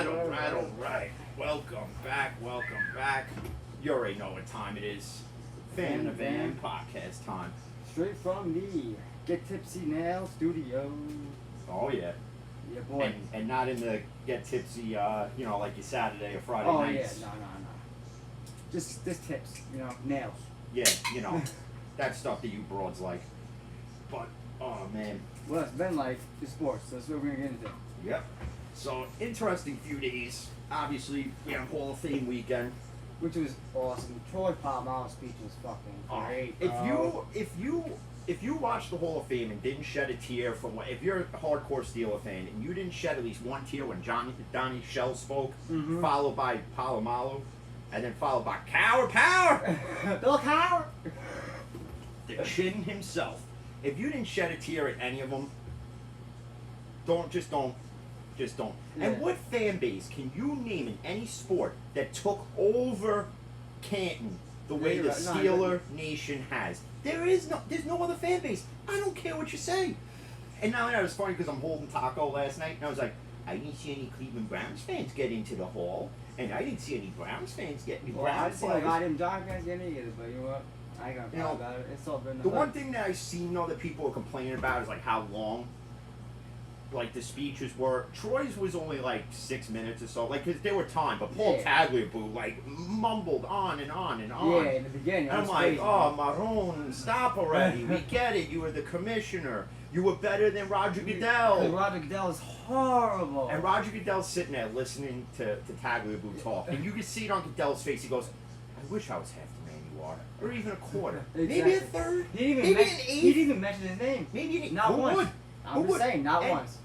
Alright. Welcome back. You already know what time it is. Fan the Van podcast time. Straight from the Get Tipsy Now studio. Oh yeah. Yeah, boy. And not in the Get Tipsy, like your Saturday or Friday Oh nights. yeah, no. Just tips, nails. Yeah, that stuff that you broads like. But, oh man. Well, it's been like the sports, so that's what we're gonna get into. Yep. So, interesting few days. Obviously, we have Hall of Fame weekend. Which was awesome. Troy Polamalu's speech was fucking great. If you watched the Hall of Fame and didn't shed a tear if you're a hardcore Steeler fan and you didn't shed at least one tear when Donnie Shell spoke, followed by Polamalu, and then followed by Coward Power, Bill Coward, the Chin himself. If you didn't shed a tear at any of them, don't. Yeah. And what fan base can you name in any sport that took over Canton the way the Steeler Nation has? There's no other fan base. I don't care what you say. And now that was funny because I'm holding taco last night, and I was like, I didn't see any Cleveland Browns fans get into the hall, and I didn't see any Browns fans get any Browns I didn't see players. a lot of them Giant fans getting either, but you know what? I ain't gonna talk about it. It's all good. The one thing that I've seen though that people are complaining about is like how long the speeches were. Troy's was only like 6 minutes or so, because there were time, but Paul Tagliabue mumbled on and on and on. Yeah, in the beginning. And I'm like, crazy, oh, Marone, stop already. We get it. You were the commissioner. You were better than Roger Goodell. Roger Goodell is horrible. And Roger Goodell's sitting there listening to Tagliabue talk, and you can see it on Goodell's face. He goes, I wish I was half the man you are, or even a quarter, maybe a third, maybe an eighth. He didn't even mention his name. Maybe not once. Would? I'm just saying, not once.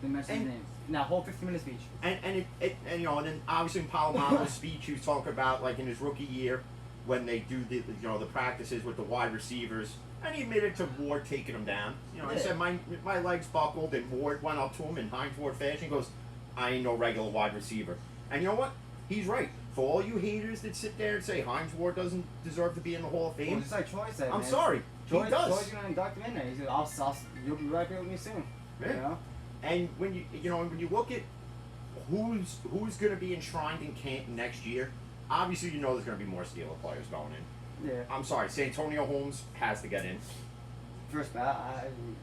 Didn't mention his name. Now, whole 15-minute speech. And then obviously in Polamalu's speech, he was talking about in his rookie year when they do the practices with the wide receivers, and he admitted to Ward taking him down. He said my legs buckled, and Ward went up to him in Hines Ward fashion. He goes, I ain't no regular wide receiver. And you know what? He's right. For all you haters that sit there and say Hines Ward doesn't deserve to be in the Hall of Fame, well, just like Troy said, I'm sorry. He does. Troy's gonna induct him in there. He said, you'll be right there with me soon. Yeah. And when when you look at who's going to be enshrined in Canton next year, obviously there's going to be more Steeler players going in. Yeah. I'm sorry, Santonio Holmes has to get in. First ballot.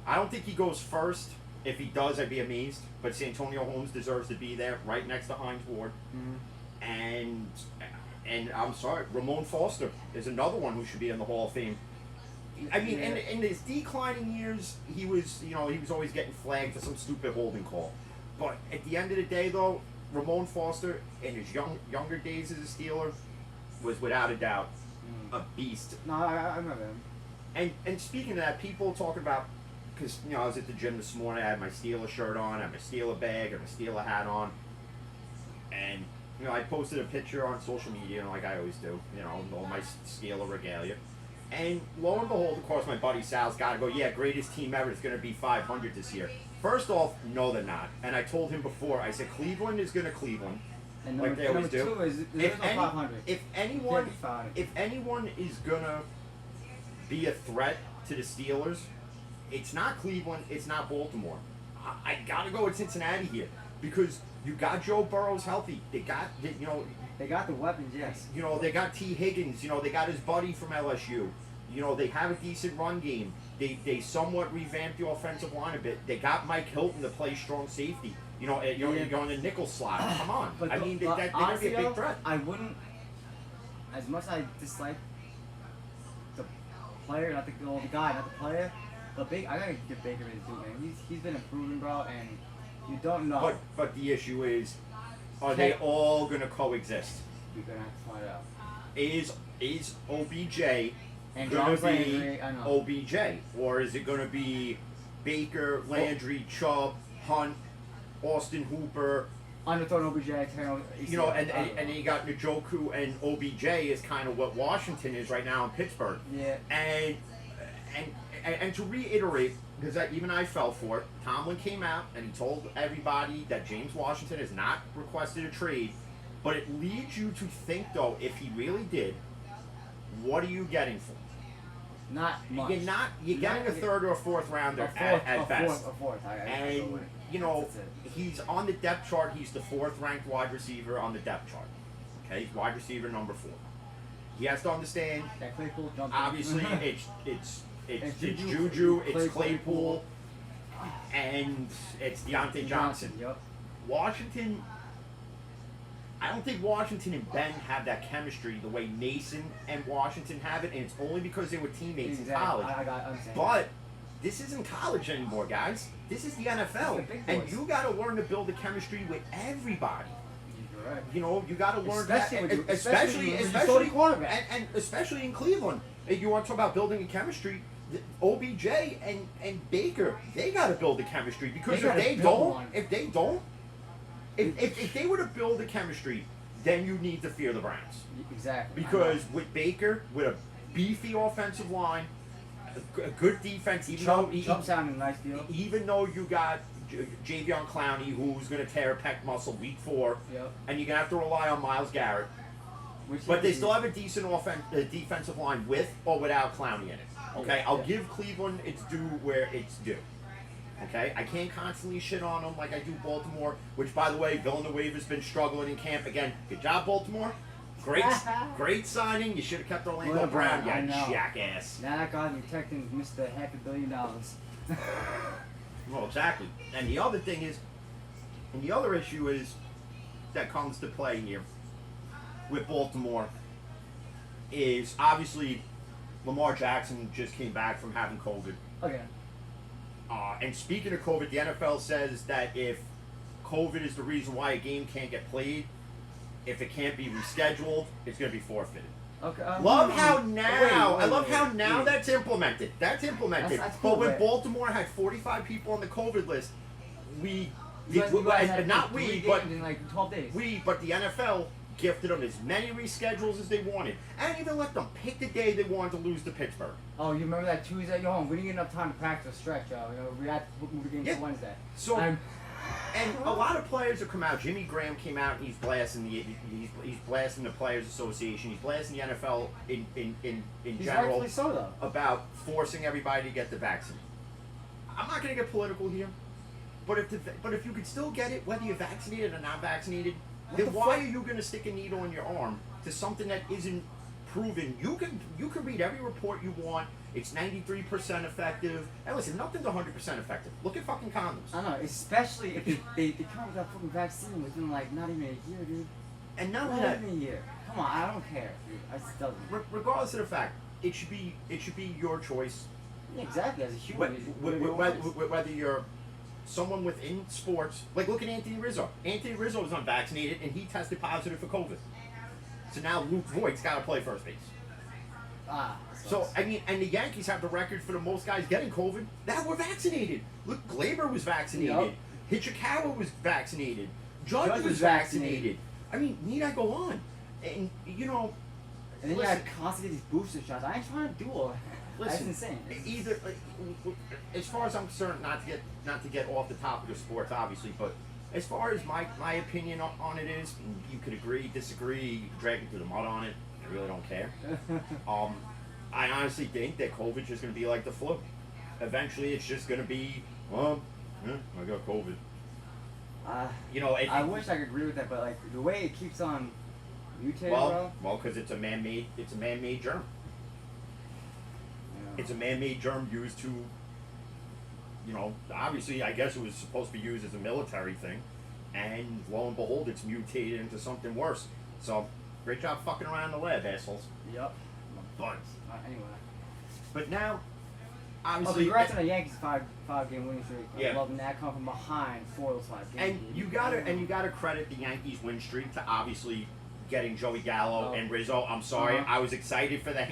I don't think he goes first. If he does, I'd be amazed. But Santonio Holmes deserves to be there, right next to Hines Ward. And I'm sorry, Ramon Foster is another one who should be in the Hall of Fame. I mean, in his declining years, he was always getting flagged for some stupid holding call. But at the end of the day, though, Ramon Foster, in his younger days as a Steeler, was without a doubt a beast. No, I remember him. And speaking of that, people talking about, because I was at the gym this morning, I had my Steeler shirt on, I had my Steeler bag, and my Steeler hat on, and I posted a picture on social media, like I always do, all my Steeler regalia. And lo and behold, of course, my buddy Sal's got to go, yeah, greatest team ever is going to be 500 this year. First off, no, they're not. And I told him before, I said, Cleveland is going to Cleveland. And like they always do. Two is, there's no 500. If anyone is going to be a threat to the Steelers, it's not Cleveland, it's not Baltimore. I got to go with Cincinnati here. Because you got Joe Burrows healthy. They got the weapons, yes. They got T. Higgins. They got his buddy from LSU. They have a decent run game. They somewhat revamped the offensive line a bit. They got Mike Hilton to play strong safety. You're going to nickel slot. Come on. But they're going to be a big threat. I wouldn't, as much as I dislike the player, not the guy, not the player, I gotta give Baker his due, man. He's been improving, bro, and you don't know. But the issue is, are they all going to coexist? You're going to have to find out. Is OBJ and going to be Landry, OBJ? Or is it going to be Baker, Landry, Chubb, Hunt, Austin Hooper? Underthrown OBJ, and then you got Njoku, and OBJ is kind of what Washington is right now in Pittsburgh. Yeah. And to reiterate, because even I fell for it, Tomlin came out and he told everybody that James Washington has not requested a trade, but it leads you to think, though, if he really did, what are you getting for him? Not much. You're getting a third or a fourth rounder at best. A fourth. And he's on the depth chart. He's the 4th ranked wide receiver on the depth chart. Okay, he's wide receiver number 4. He has to understand. That Claypool jumped. Obviously, it's Juju, it's Claypool, and it's Deontay Johnson. Yep. Washington. I don't think Washington and Ben have that chemistry the way Mason and Washington have it, and it's only because they were teammates in college. But this isn't college anymore, guys. This is the NFL, and you got to learn to build a chemistry with everybody. Right. You know, you got to learn especially especially in Cleveland. If you want to talk about building a chemistry, OBJ and Baker, they got to build a chemistry because if they were to build a chemistry, then you need to fear the Browns. Exactly. Because with Baker, with a beefy offensive line, a good defense, Trump sounding nice deal. Even though you got Javion Clowney, who's going to tear a pec muscle week 4, and you're going to have to rely on Myles Garrett. But they still have a decent defensive line with or without Clowney in it. Okay, I'll give Cleveland its due where it's due. Okay, I can't constantly shit on them like I do Baltimore, which, by the way, Villanueva's been struggling in camp again. Good job, Baltimore. Great signing. You should have kept Orlando Brown, you jackass. Now that guy protecting missed $500 million. Well, exactly. And the other thing is, and the other issue is that comes to play here with Baltimore is obviously Lamar Jackson just came back from having COVID. Okay. And speaking of COVID, the NFL says that if COVID is the reason why a game can't get played, if it can't be rescheduled, it's going to be forfeited. Okay. I love how now that's implemented. That's implemented. That's cool, but when man. Baltimore had 45 people on the COVID list, but in like 12 days. But the NFL gifted them as many reschedules as they wanted, and even let them pick the day they wanted to lose to Pittsburgh. Oh, you remember that Tuesday? Yo, we didn't get enough time to practice a stretch, yo. We had to move the game to Wednesday. So, and a lot of players have come out. Jimmy Graham came out and he's blasting the Players Association. He's blasting the NFL in general rightfully so, though. About forcing everybody to get the vaccine. I'm not going to get political here, but if you could still get it, whether you're vaccinated or not vaccinated, then why are you going to stick a needle in your arm to something that isn't proven? You can read every report you want. It's 93% effective. And listen, nothing's 100% effective. Look at fucking condoms. I know, especially if they come with that fucking vaccine within like not even a year, dude. And not even a year. Come on, I don't care, dude. I just doesn't. Regardless of the fact, it should be your choice. Yeah, exactly, as a human. Whether you're someone within sports, like look at Anthony Rizzo. Anthony Rizzo was unvaccinated and he tested positive for COVID. So now Luke Voigt's got to play first base. So I mean, and the Yankees have the record for the most guys getting COVID that were vaccinated. Look, Glaber was vaccinated. Hichikawa was vaccinated. Judge was vaccinated. I mean, need I go on? And you know, and then you got constantly these booster shots. I ain't trying to do all. That's insane. Either, as far as I'm concerned, not to get off the topic of sports, obviously, but as far as my opinion on it is, you could agree, disagree, you can drag me through the mud on it. I really don't care. I honestly think that COVID's just going to be like the flu. Eventually, it's just going to be, I got COVID. I wish I could agree with that, but like the way it keeps on mutating, bro. Well, because it's a man-made germ. Yeah. It's a man-made germ used to, obviously, I guess it was supposed to be used as a military thing, and lo and behold, it's mutated into something worse. So, great job fucking around in the lab, assholes. Yep. But anyway. But now, obviously, congrats on the Yankees five-game winning streak. Yeah. Loving that come from behind for those 5 games. And you gotta credit the Yankees win streak to obviously getting Joey Gallo and Rizzo. I'm sorry, I was excited for the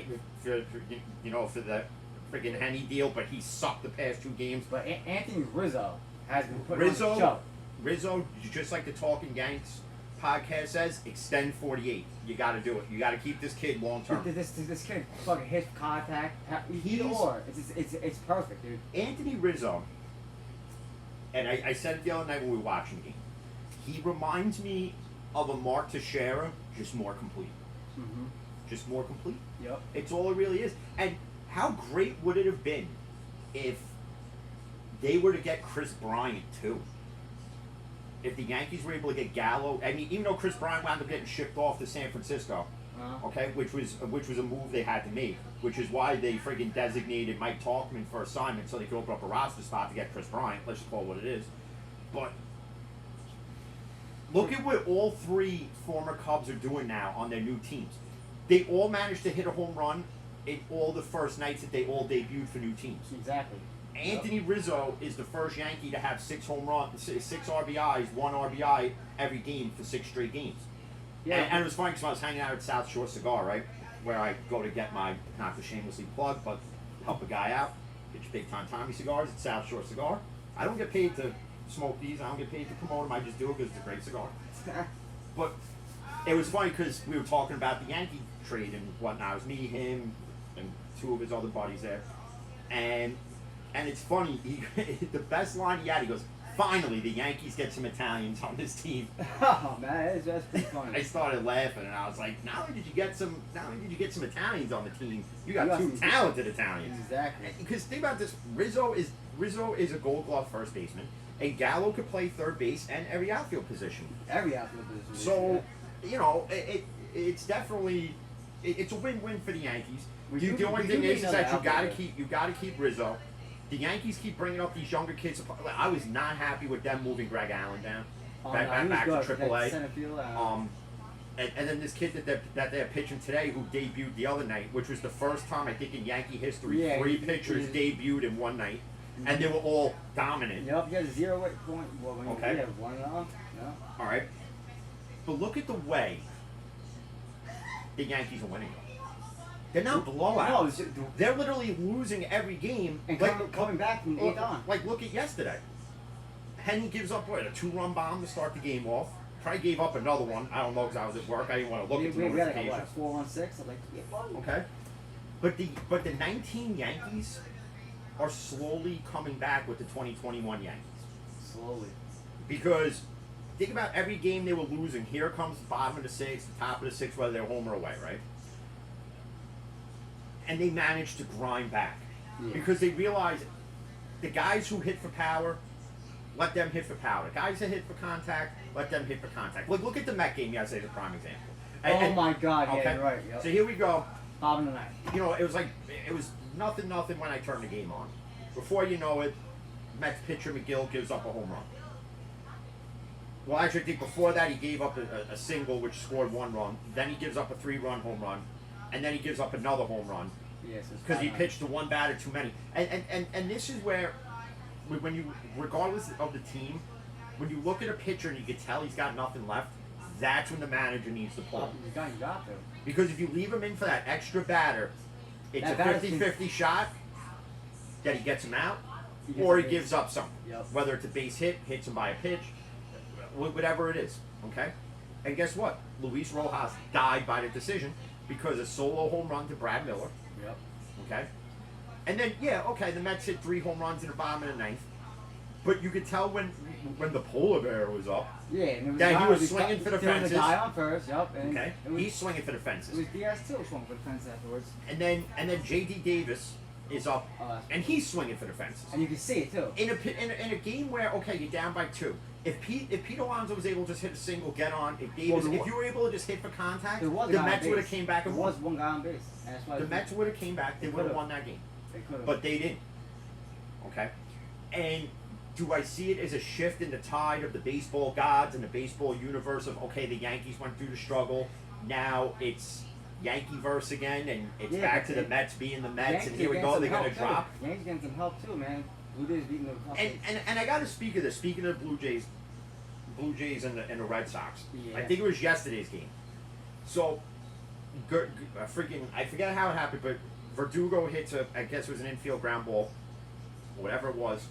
freaking Henny deal, but he sucked the past 2 games. But Anthony Rizzo has been putting on the show. Rizzo, just like the Talking Yanks podcast says, extend 48. You got to do it. You got to keep this kid long term. This kid fucking hits contact. It's perfect, dude. Anthony Rizzo, and I said it the other night when we were watching the game. He reminds me of a Mark Teixeira, just more complete. Mm-hmm. Just more complete. Yep. It's all it really is. And how great would it have been if they were to get Chris Bryant too? If the Yankees were able to get Gallo, I mean, even though Chris Bryant wound up getting shipped off to San Francisco, okay, which was a move they had to make, which is why they friggin' designated Mike Talkman for assignment so they could open up a roster spot to get Chris Bryant. Let's just call it what it is. But look at what all three former Cubs are doing now on their new teams. They all managed to hit a home run in all the first nights that they all debuted for new teams. Exactly. Anthony Rizzo is the first Yankee to have 6 home runs, 6 RBIs, 1 RBI every game for 6 straight games. Yeah. And it was funny because I was hanging out at South Shore Cigar, right, where I go to get my, not to shamelessly plug, but help a guy out, get your big time Tommy cigars at South Shore Cigar. I don't get paid to smoke these. I don't get paid to promote them. I just do it because it's a great cigar. But it was funny because we were talking about the Yankee trade and whatnot. It was me, him, and 2 of his other buddies there, and it's funny, the best line he had, he goes, finally, the Yankees get some Italians on this team. Oh, man, that's pretty funny. I started laughing, and I was like, not only did you get some Italians on the team, you got 2 talented Italians. Exactly. Because think about this, Rizzo is a Gold Glove first baseman, and Gallo could play third base and every outfield position. Every outfield position. So, you know, it's definitely, it's a win-win for the Yankees. The only thing is that you got to keep Rizzo. The Yankees keep bringing up these younger kids. I was not happy with them moving Greg Allen down back to AAA. And then this kid that they're pitching today, who debuted the other night, which was the first time I think in Yankee history 3 pitchers debuted in one night, and they were all dominant. Yep, you got a 0 point. Well, when okay. You have 1 off. No. All right, but look at the way the Yankees are winning. They're not blowouts. No, they're literally losing every game. And coming back from 8 on. Like, look at yesterday. Henny gives up, a 2-run bomb to start the game off. Probably gave up another one. I don't know because I was at work. I didn't want to look at the notifications. We had like 4-1-6. I'm like, yeah, fun. Okay. But the 19 Yankees are slowly coming back with the 2021 Yankees. Slowly. Because think about every game they were losing. Here comes the bottom of the 6th, the top of the 6th, whether they're home or away, right? And they managed to grind back because they realized the guys who hit for power, let them hit for power. The guys that hit for contact, let them hit for contact. Look at the Met game yesterday as a prime example. My God, yeah, you're right. Yep. So here we go. Bottom of the 9th. You know, it was nothing when I turned the game on. Before you know it, Mets pitcher McGill gives up a home run. Well, actually, I think before that he gave up a single, which scored 1 run. Then he gives up a 3-run home run. And then he gives up another home run because he pitched to 1 batter too many. And this is where, when you, regardless of the team, when you look at a pitcher and you can tell he's got nothing left, that's when the manager needs to pull him. You got to. Because if you leave him in for that extra batter, it's a 50-50 shot that he gets him out, or he gives up something. Yep. Whether it's a base hit, hits him by a pitch, whatever it is. Okay? And guess what? Luis Rojas died by the decision. Because a solo home run to Brad Miller. Yep. Okay? And then, the Mets hit 3 home runs in the bottom of the 9th. But you could tell when the polar bear was up that he was swinging for the fences. The guy on first, yep. And okay? He's swinging for the fences. It was Diaz too swinging for the fence afterwards. And then J.D. Davis is up, and he's swinging for the fences. And you can see it too. In a game where, you're down by 2. If Pete Alonso was able to just hit a single, get on, if you were able to just hit for contact, the Mets would have came back and won. There was 1 guy on base. That's why the Mets would have came back, they would have won that game. They could have. But they didn't. Okay? And do I see it as a shift in the tide of the baseball gods and the baseball universe of, the Yankees went through the struggle, now it's Yankee-verse again, and it's back to the Mets being the Mets, Yankees and here we go, they're going to drop. Yankees getting some help too, man. Blue Jays beating the and I got to speak of this. Speaking of the Blue Jays and the Red Sox. Yeah. I think it was yesterday's game. So, I forget how it happened, but Verdugo hits I guess it was an infield ground ball, whatever it was,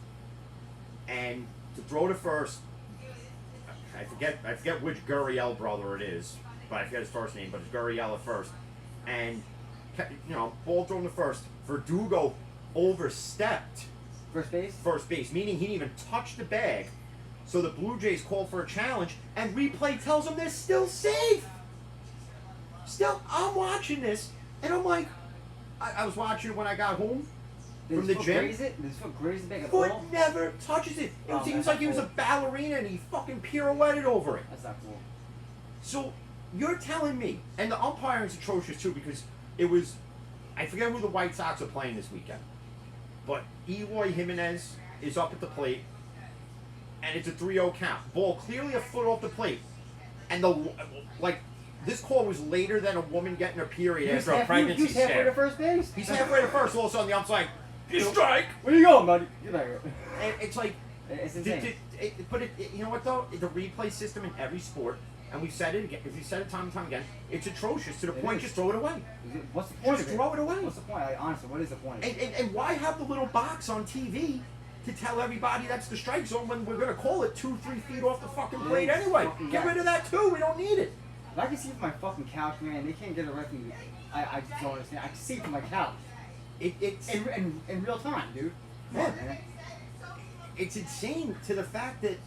and to throw to first, I forget which Gurriel brother it is, but I forget his first name, but it's Gurriel at first, and ball thrown to first. Verdugo overstepped first base, meaning he didn't even touch the bag. So the Blue Jays called for a challenge, and replay tells them they're still safe. I'm watching this, and I'm like, I was watching it when I got home Did from his the foot gym. graze it? Did his foot graze it big at Foot all? never touches it. It Oh, seems that's like he was a cool. ballerina and he fucking pirouetted over it. That's not cool. So you're telling me, and the umpiring's atrocious too because it was, I forget who the White Sox are playing this weekend, but Eloy Jimenez is up at the plate, and it's a 3-0 count. Ball clearly a foot off the plate, and this call was later than a woman getting her period after a pregnancy He's halfway to scare. first base. He's halfway to first. All of a sudden, the ump's like, "You strike." Where you going, buddy? Get back here. And it's like, It's insane. you know what though? The replay system in every sport, and we've said it again. If you said it time and time again, it's atrocious to the It point. is. Just throw it away. What's the point Just of it? throw it away. What's the point? Like, honestly, what is the point? And why have the little box on TV to tell everybody that's the strike zone when we're gonna call it 2-3 feet off the fucking plate Yeah, anyway? fucking Get yeah. rid of that too. We don't need it. If I can see from my fucking couch, man, they can't get a referee. I just don't understand. I can see from my couch It's in real time, dude. Come on, man. it's insane to the fact that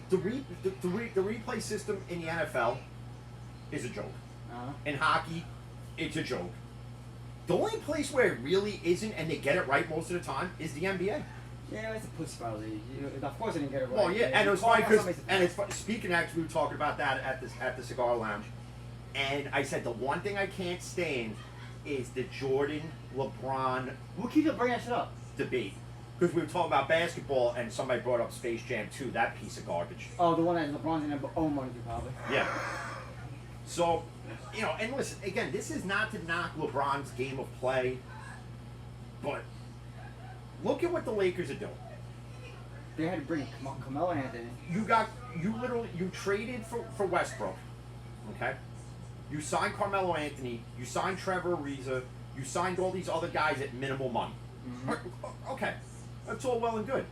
the replay system in the NFL is a joke. In hockey, it's a joke. The only place where it really isn't, and they get it right most of the time, is the NBA. Yeah, it's a pussy foul league. Of course, I didn't get it right. Well, yeah, and it was Call funny out because, somebody's- and it's speaking actually, we were talking about that at the cigar lounge, and I said the one thing I can't stand is the Jordan LeBron We'll keep bringing that shit up. debate. Because we were talking about basketball, and somebody brought up Space Jam 2, that piece of garbage. Oh, the one that LeBron's gonna own money to, probably. Yeah. So, you know, and listen, again, this is not to knock LeBron's game of play, but look at what the Lakers are doing. They had to bring Carmelo Anthony. You traded for Westbrook, okay? You signed Carmelo Anthony, you signed Trevor Ariza, you signed all these other guys at minimal money. Okay, that's all well and good.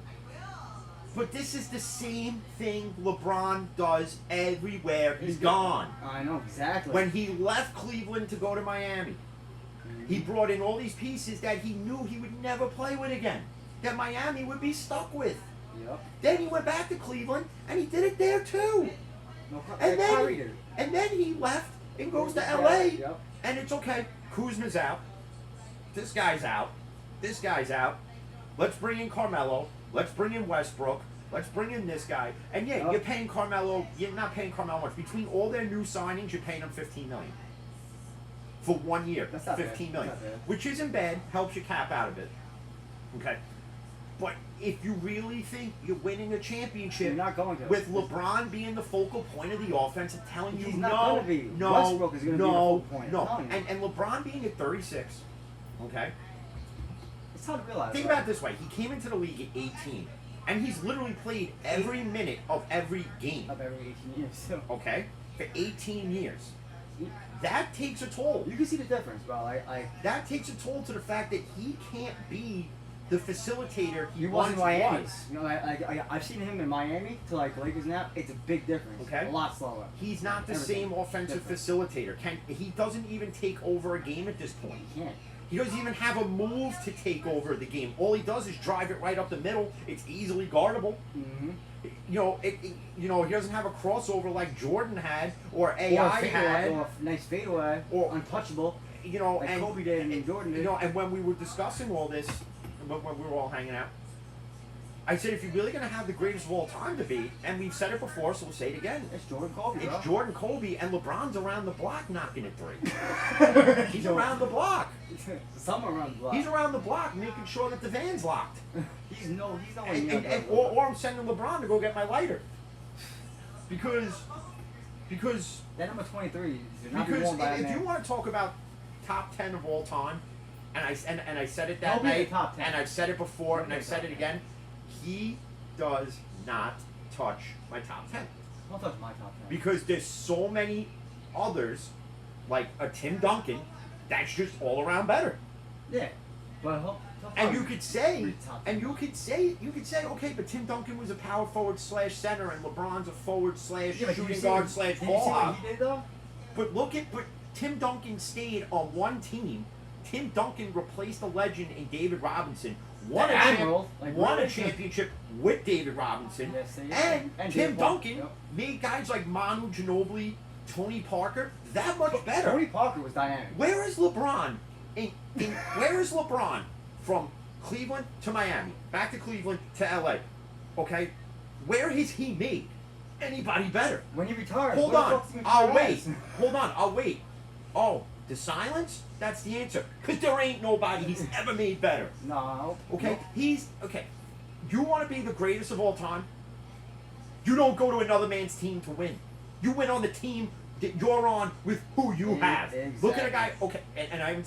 But this is the same thing LeBron does everywhere he's gone. I know, exactly. When he left Cleveland to go to Miami, he brought in all these pieces that he knew he would never play with again, that Miami would be stuck with. Yep. Then he went back to Cleveland, and he did it there too. No, And Kyrie did. then he left and goes to LA, Yep. and it's okay. Kuzma's out. This guy's out. This guy's out. Let's bring in Carmelo. Let's bring in Westbrook. Let's bring in this guy. And yeah, Yep. you're paying Carmelo. You're not paying Carmelo much. Between all their new signings, you're paying them $15 million for 1 year. That's not bad. $15 million, That's not bad. which isn't bad. Helps you cap out a bit. Okay, but if you really think you're winning a championship You're not going to. with LeBron being the focal point of the offense and telling you He's no, not gonna be. no, Westbrook is gonna be the no, focal point. I'm no, telling you. and LeBron being at 36, okay. It's hard to realize. Think right? about it this way: he came into the league at 18, and he's literally played every minute of every game. Of every 18 years. So Okay, for 18 years. That takes a toll. you can see the difference, bro. That takes a toll to the fact that he can't be the facilitator he He once was in Miami. was. You know, I've seen him in Miami to like Lakers now. It's a big difference. Okay. A lot slower. He's not the Everything. same offensive Different. facilitator. He doesn't even take over a game at this point. He can't. He doesn't even have a move to take over the game. All he does is drive it right up the middle. It's easily guardable. Mm-hmm. You know, he doesn't have a crossover like Jordan had or Or AI a fadeaway, had. or a nice fadeaway, Or- untouchable. You know, Like and Kobe did and Jordan did. You know, and when we were discussing all this, when we were all hanging out, I said, if you're really going to have the greatest of all time to be, and we've said it before, so we'll say it again. It's Jordan Kobe, bro. It's Jordan Kobe, and LeBron's around the block knocking it three. He's around the block. Somewhere around the block. He's around the block making sure that the van's locked. He's nowhere Or I'm sending LeBron to go get my lighter. Because that number 23 is not be because worn by a if man. you want to talk about top 10 of all time, and I said it that He'll be in the night, top 10. and I've said it before, He'll and be I've in the said top it again, he does not touch my top 10. Don't touch my top 10. Because there's so many others, like a Tim Duncan, that's just all around better. Yeah, but he'll And you could say, Read top 10. okay, but Tim Duncan was a power forward / center, and LeBron's a forward / Yeah, but did you shooting see- guard / did you see ball what hog. he did though? But Tim Duncan stayed on one team. Tim Duncan replaced a legend in David Robinson. Won The Admiral, like, won a really? championship with David Robinson. Yes, he did. and And Tim David Ball, Duncan yep. made guys like Manu Ginobili, Tony Parker that much better. Tony Parker was dynamic. Where is LeBron in where is LeBron from Cleveland to Miami, back to Cleveland to LA? Okay, where has he made anybody better? When he retires, Hold what the on, fuck's he gonna I'll retire wait. as? Hold on, I'll wait. Oh, the silence? That's the answer. Cause there ain't nobody he's ever made better. No. Okay, No. he's okay. You want to be the greatest of all time? You don't go to another man's team to win. You win on the team that you're on with who you have. Look at a guy. Okay, and I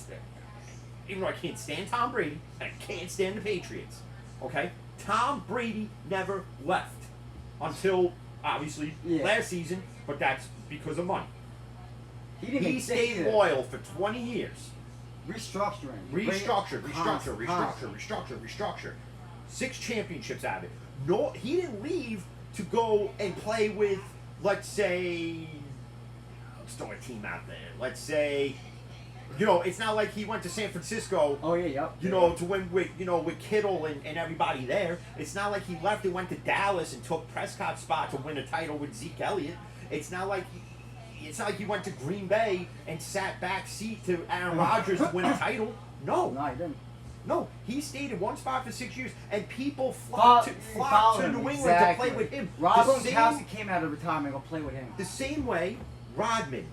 even though I can't stand Tom Brady and I can't stand the Patriots. Okay, Tom Brady never left until obviously Yeah. last season, but that's because of money. He didn't He make stayed either. loyal for 20 years. Restructuring. Restructure. 6 championships out of it. No, he didn't leave to go and play with, let's say, let's throw a team out there. Let's say, it's not like he went to San Francisco, Oh yeah, yep. to win with, with Kittle and everybody there. It's not like he left and went to Dallas and took Prescott's spot to win a title with Zeke Elliott. It's not like he went to Green Bay and sat back seat to Aaron Rodgers to win a title. No, No, he didn't. no, he stayed in one spot for 6 years, and people Follow flocked to him, New England exactly. to play with him. Rob The Gronkowski came out of retirement to go play with him. the same way Rodman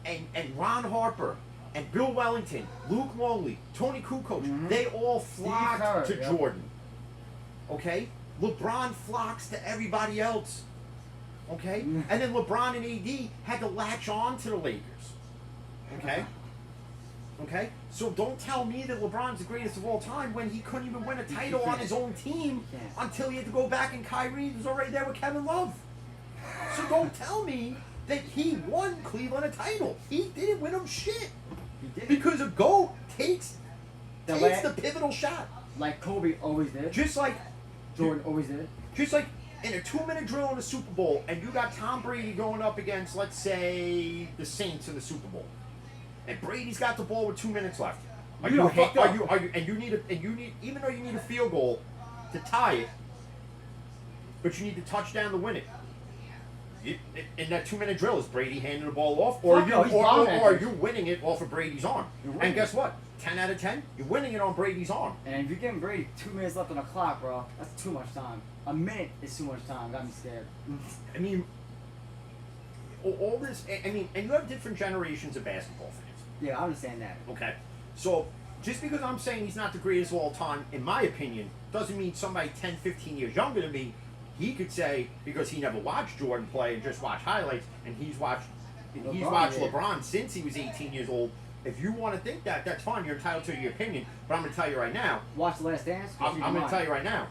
and Ron Harper and Bill Wellington, Luke Longley, Tony Kukoc, Mhm. they all flocked Kerr, to yep. Jordan. Okay? LeBron flocks to everybody else. Okay? Mm. And then LeBron and AD had to latch on to the Lakers. Okay? Okay? So don't tell me that LeBron's the greatest of all time when he couldn't even win a title on his own team He can't. until he had to go back and Kyrie was already there with Kevin Love. So don't tell me that he won Cleveland a title. He didn't win them shit. He did. Because a GOAT takes The takes way- the pivotal shot. Like Kobe always did. Just like Jordan always did. Just like in a 2-minute drill in the Super Bowl, and you got Tom Brady going up against, let's say, the Saints in the Super Bowl, and Brady's got the ball with 2 minutes left. Are You you, don't hate are that. you, are you, and you need even though you need a field goal to tie it, but you need to touchdown to win it. In that 2-minute drill, is Brady handing the ball off, or Fuck no, he's or bombing are it. you winning it off of Brady's arm? You're winning And guess what? 10 out of 10, you're winning it on Brady's arm. And if you're giving Brady 2 minutes left on the clock, bro, that's too much time. A minute is too much time. Got me scared. I mean, all this. I mean, and you have different generations of basketball fans. Yeah, I understand that. Okay, so just because I'm saying he's not the greatest of all time, in my opinion, doesn't mean somebody 10, 15 years younger than me, he could say, because he never watched Jordan play and just watched highlights, and he's watched LeBron, yeah. LeBron since he was 18 years old. If you want to think that, that's fine. You're entitled to your opinion. But I'm going to tell you right now. Watch The Last Dance. I'm going to tell you right now.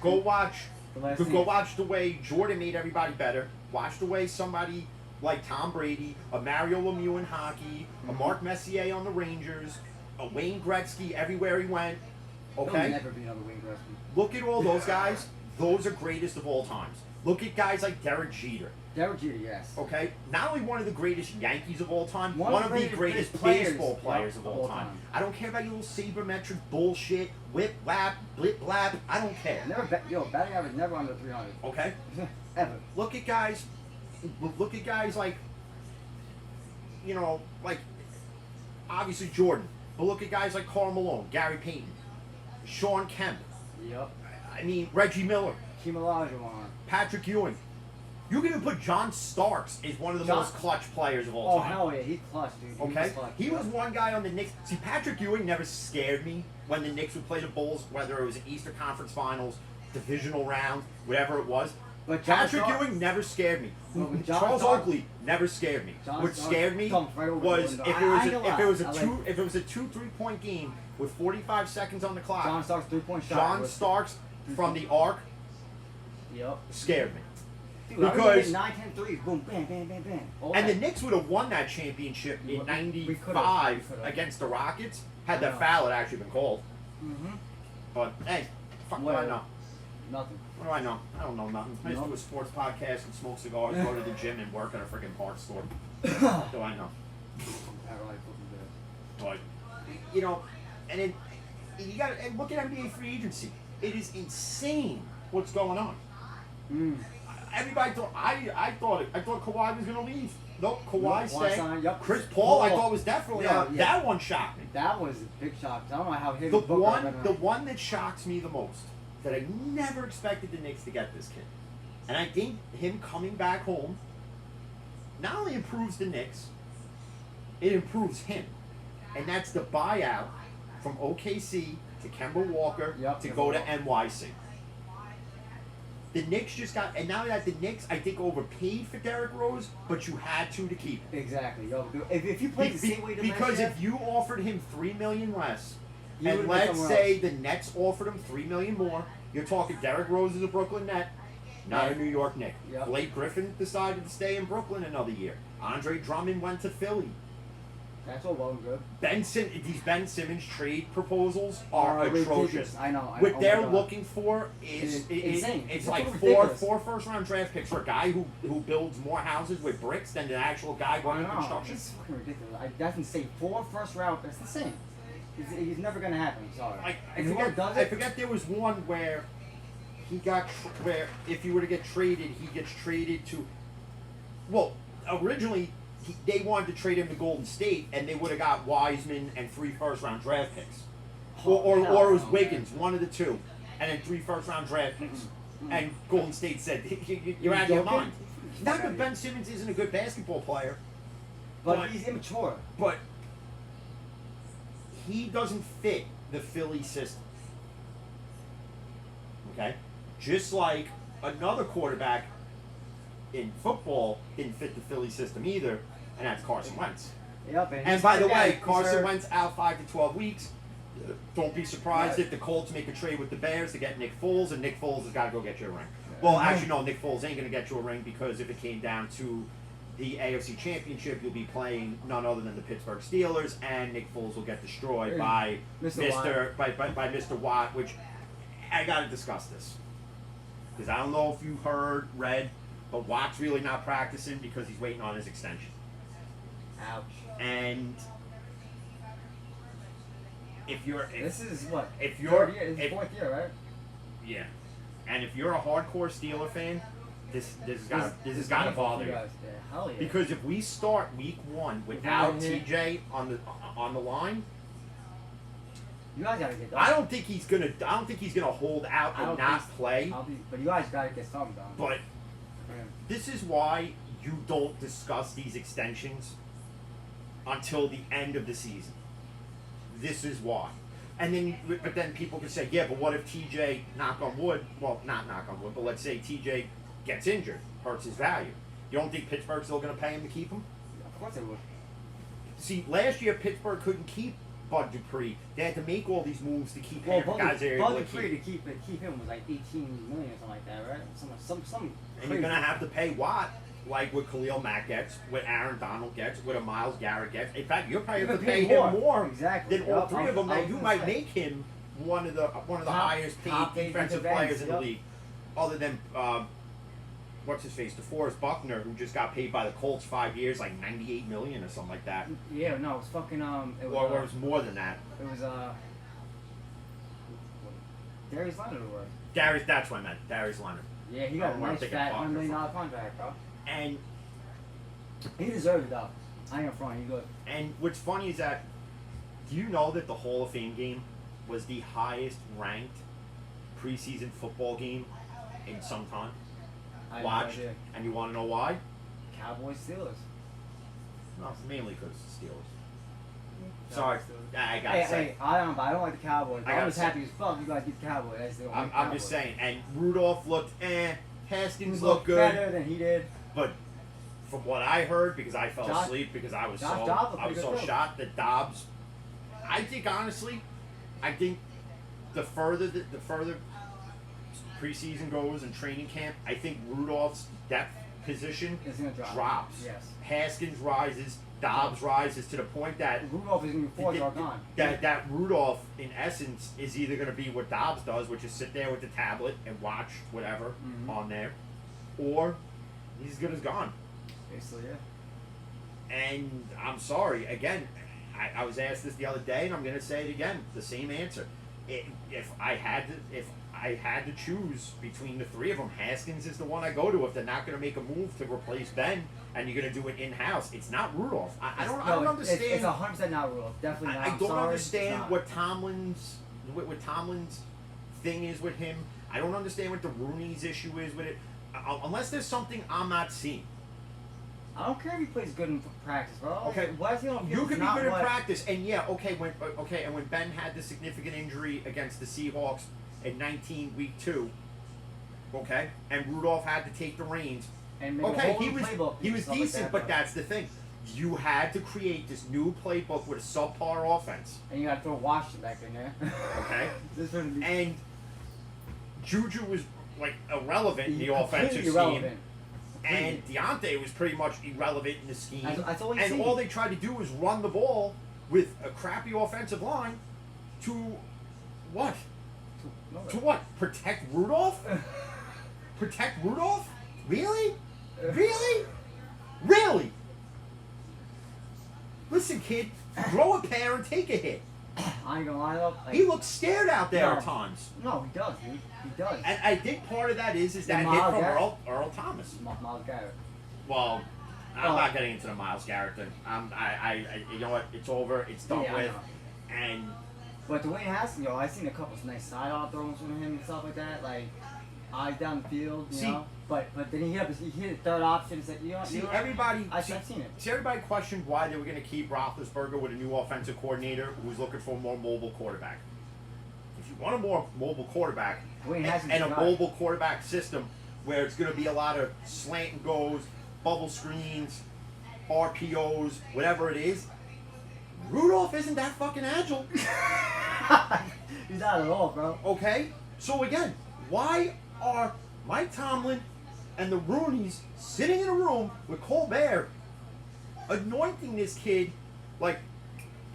Go watch. The Last Go Dance. watch the way Jordan made everybody better. Watch the way somebody like Tom Brady, a Mario Lemieux in hockey, a Mark Messier on the Rangers, a Wayne Gretzky everywhere he went. He'll Okay? never be another Wayne Gretzky. Look at all those guys. Those are greatest of all times. Look at guys like Derek Jeter. Derek Jeter, yes. Okay? Not only one of the greatest Yankees of all time, One one of of the the greatest greatest baseball players players of all time. I don't care about your little sabermetric bullshit, whip, whap, blip, blap. I don't care. Never batting average never under 300. Okay? Ever. Look at guys like, like obviously Jordan, but look at guys like Karl Malone, Gary Payton, Sean Kemp, Yep. I mean Reggie Miller, Hakeem Olajuwon. Patrick Ewing. You can even put John Starks as one of the John- most clutch players of all Oh time. hell yeah, he's clutch, dude. Okay, He's clutch. he was Yep. one guy on the Knicks. See, Patrick Ewing never scared me when the Knicks would play the Bulls, whether it was an Eastern Conference Finals, divisional round, whatever it was. But John Patrick Stark- Ewing never scared me. Well, with John Charles Stark- Oakley never scared me. John What Stark scared me dumped right over was the if window. it was I ain't a, gonna if it was lie. a I two like- if it was a 2 3-point game with 45 seconds on the clock. John Stark's 3-point shot. John was- Starks from the arc Yep. scared me. Dude, I remember Because- hitting 9-10 threes. Boom, bam, bam, bam, bam. All And the that. Knicks would have won that championship We in could've. '95 We could've. against the Rockets had I that know. foul had actually been called. Mhm. But hey, fuck what I Whatever. know. Nothing. What do I know? I don't know nothing. I just No. do a sports podcast and smoke cigars, go to the gym, and work at a freaking parts store. What do I know? I really fucking But and then you got and look at NBA free agency. It is insane what's going on. good. everybody thought I thought Kawhi was gonna leave. Nope, Kawhi stayed. signed, yep. Chris Paul, I thought was definitely Yeah, out. yeah. That one shocked me. That was a big shock. I don't know how him The and Booker are gonna- one that shocks me the most, that I never expected the Knicks to get this kid, and I think him coming back home not only improves the Knicks, it improves him, and that's the buyout from OKC to Kemba Walker Yep, to Kemba go to Walker. NYC. The Knicks just got, and now that the Knicks, I think, overpaid for Derrick Rose, but you had to keep him. Exactly. Yo, if you play the same way the Because last if you offered him $3 million less, He and would've let's been somewhere say else. the Nets offered him $3 million more, you're talking Derrick Rose is a Brooklyn Net, not a New York Knick. Yep. Blake Griffin decided to stay in Brooklyn another year. Andre Drummond went to Philly. that's all well and good. These Ben Simmons trade proposals are Ridiculous. atrocious. I know. What oh my they're God. looking for is Insane. it's It's like ridiculous. four first round draft picks for a guy who builds more houses with bricks than the actual guy I running know. construction. It's fucking ridiculous. That's insane. 4 first round. That's insane. It's never gonna happen. I'm sorry. I And whoever forget. does I it, forget there was one where he got where if you were to get traded, he gets traded to. Well, originally they wanted to trade him to Golden State, and they would have got Wiseman and 3 first round draft picks, or hell it was no, Wiggins, one of the two, and then 3 first round draft picks. And Golden State said, "You're out of your joking? mind." Not that Ben Simmons isn't a good basketball player, but he's immature. but he doesn't fit the Philly system. Okay? Just like another quarterback in football didn't fit the Philly system either, and that's Carson Wentz. Yep. And by the way, he's Carson hurt. Wentz out 5 to 12 weeks. Don't be surprised Right. if the Colts make a trade with the Bears to get Nick Foles, and Nick Foles has got to go get you a ring. Well, actually, no, Nick Foles ain't going to get you a ring because if it came down to the AFC Championship, you'll be playing none other than the Pittsburgh Steelers, and Nick Foles will get destroyed by Mr. by Mr. Watt, which I got to discuss this. Because I don't know if you heard, read, but Watt's really not practicing because he's waiting on his extension. Ouch. And if you're This is what? if you're Third year. This is if, 4th year, right? yeah, and if you're a hardcore Steeler fan, this has got to painful bother for you. guys. Yeah, hell yeah. Because if we start week 1 without Without him. TJ on the line, you guys gotta get done. I don't think he's gonna hold out I and don't not think- play. But you guys gotta get something done. But Yeah. this is why you don't discuss these extensions until the end of the season. This is why. And then, but then people can say, yeah, but what if TJ, knock on wood, well, not knock on wood, but let's say TJ gets injured, hurts his value. You don't think Pittsburgh's still going to pay him to keep him? Of course they would. See, last year Pittsburgh couldn't keep Bud Dupree. They had to make all these moves to keep Well, him. Guys they were able Bud to Dupree keep. to keep him was like 18 million or something like that, right? Some And you're going to have to pay Watt, like what Khalil Mack gets, what Aaron Donald gets, what a Miles Garrett gets. In fact, you're probably You going to could pay pay him more. more Exactly. than all Yep, three of them. I Now, was you gonna might say. make him one of the highest paid top defensive defensive ends, players in the yep. league, other than what's his face, DeForest Buckner, who just got paid by the Colts 5 years, like $98 million or something like that, Yeah, no, it was fucking It was, or it was more than that. It was Darius Leonard or what? Darius, that's what I meant. Darius Leonard, Yeah, he I got a don't wanna nice take a fat Buckner $1 million from- contract, bro. and He deserved it though. I ain't gonna front. He good. And what's funny is that, do you know that the Hall of Fame game was the highest ranked preseason football game in some time? I had no Watched. idea. And you want to know why? Cowboys Steelers. No, it's mainly because it's the Steelers. Cowboys, Sorry, Steelers. I gotta Hey, say. hey, I don't like the Cowboys. I I'm gotta just say- happy as fuck you guys get the Cowboys. I just don't like I'm the just Cowboys. saying. And Rudolph looked, Haskins He looked good. better than he did. But from what I heard, because I fell Josh- asleep, because I was Josh Dobbs looked I was pretty so good, too. shocked that Dobbs. I think honestly, the further preseason goes and training camp, I think Rudolph's depth position It's gonna drop. drops. Yes. Haskins rises, Dobbs rises to the point that Rudolph isn't even 4 yards gone. that Rudolph, in essence, is either going to be what Dobbs does, which is sit there with the tablet and watch whatever Mhm. on there, or he's as good as gone. Basically, yeah. And I'm sorry, again, I was asked this the other day, and I'm going to say it again, the same answer. If I I had to choose between the three of them. Haskins is the one I go to if they're not going to make a move to replace Ben, and you're going to do it in house. It's not Rudolph. I don't understand. It's 100% not Rudolph. Definitely not. I don't Sorry, understand it's not. what Tomlin's thing is with him. I don't understand what the Rooney's issue is with it. Unless there's something I'm not seeing. I don't care if he plays good in practice, bro. Okay, why is he on the you field? can be Not good in what- practice, and yeah, and when Ben had the significant injury against the Seahawks in week 2, okay, and Rudolph had to take the reins. And make a Okay, whole he new was playbook he and was stuff like decent, that, but that's the thing. You had to create this new playbook with a subpar offense, And you got to throw Washington back in there. okay? This would be And Juju was like irrelevant in the offensive completely scheme. irrelevant. And Deontay was pretty much irrelevant in the scheme. That's all you and see. all they tried to do was run the ball with a crappy offensive line to what? To what? Protect Rudolph? Protect Rudolph? Really? Really? Really? Listen, kid, throw a pair and take a hit. I ain't gonna lie though. Like, He looks scared out there No. at times. no, he does, dude. He does. And I think part of that is that hit Miles from Garrett? Earl Thomas. Miles Garrett. Well, I'm Oh. not getting into the Miles Garrett thing. You know what? It's over. It's done Yeah, I with. know. And But Dwayne Haskins, I seen a couple of nice side-off throws from him and stuff like that. Like, eyes down the field, you See- know. But then he hit a third option and said, you know, see, you know, everybody. I've seen it. See, everybody questioned why they were going to keep Roethlisberger with a new offensive coordinator who was looking for a more mobile quarterback. If you want a more mobile quarterback Dwayne Haskins and a got it. mobile quarterback system where it's going to be a lot of slant and goes, bubble screens, RPOs, whatever it is, Rudolph isn't that fucking agile. He's not at all, bro. Okay? So again, why are Mike Tomlin and the Rooneys sitting in a room with Colbert anointing this kid like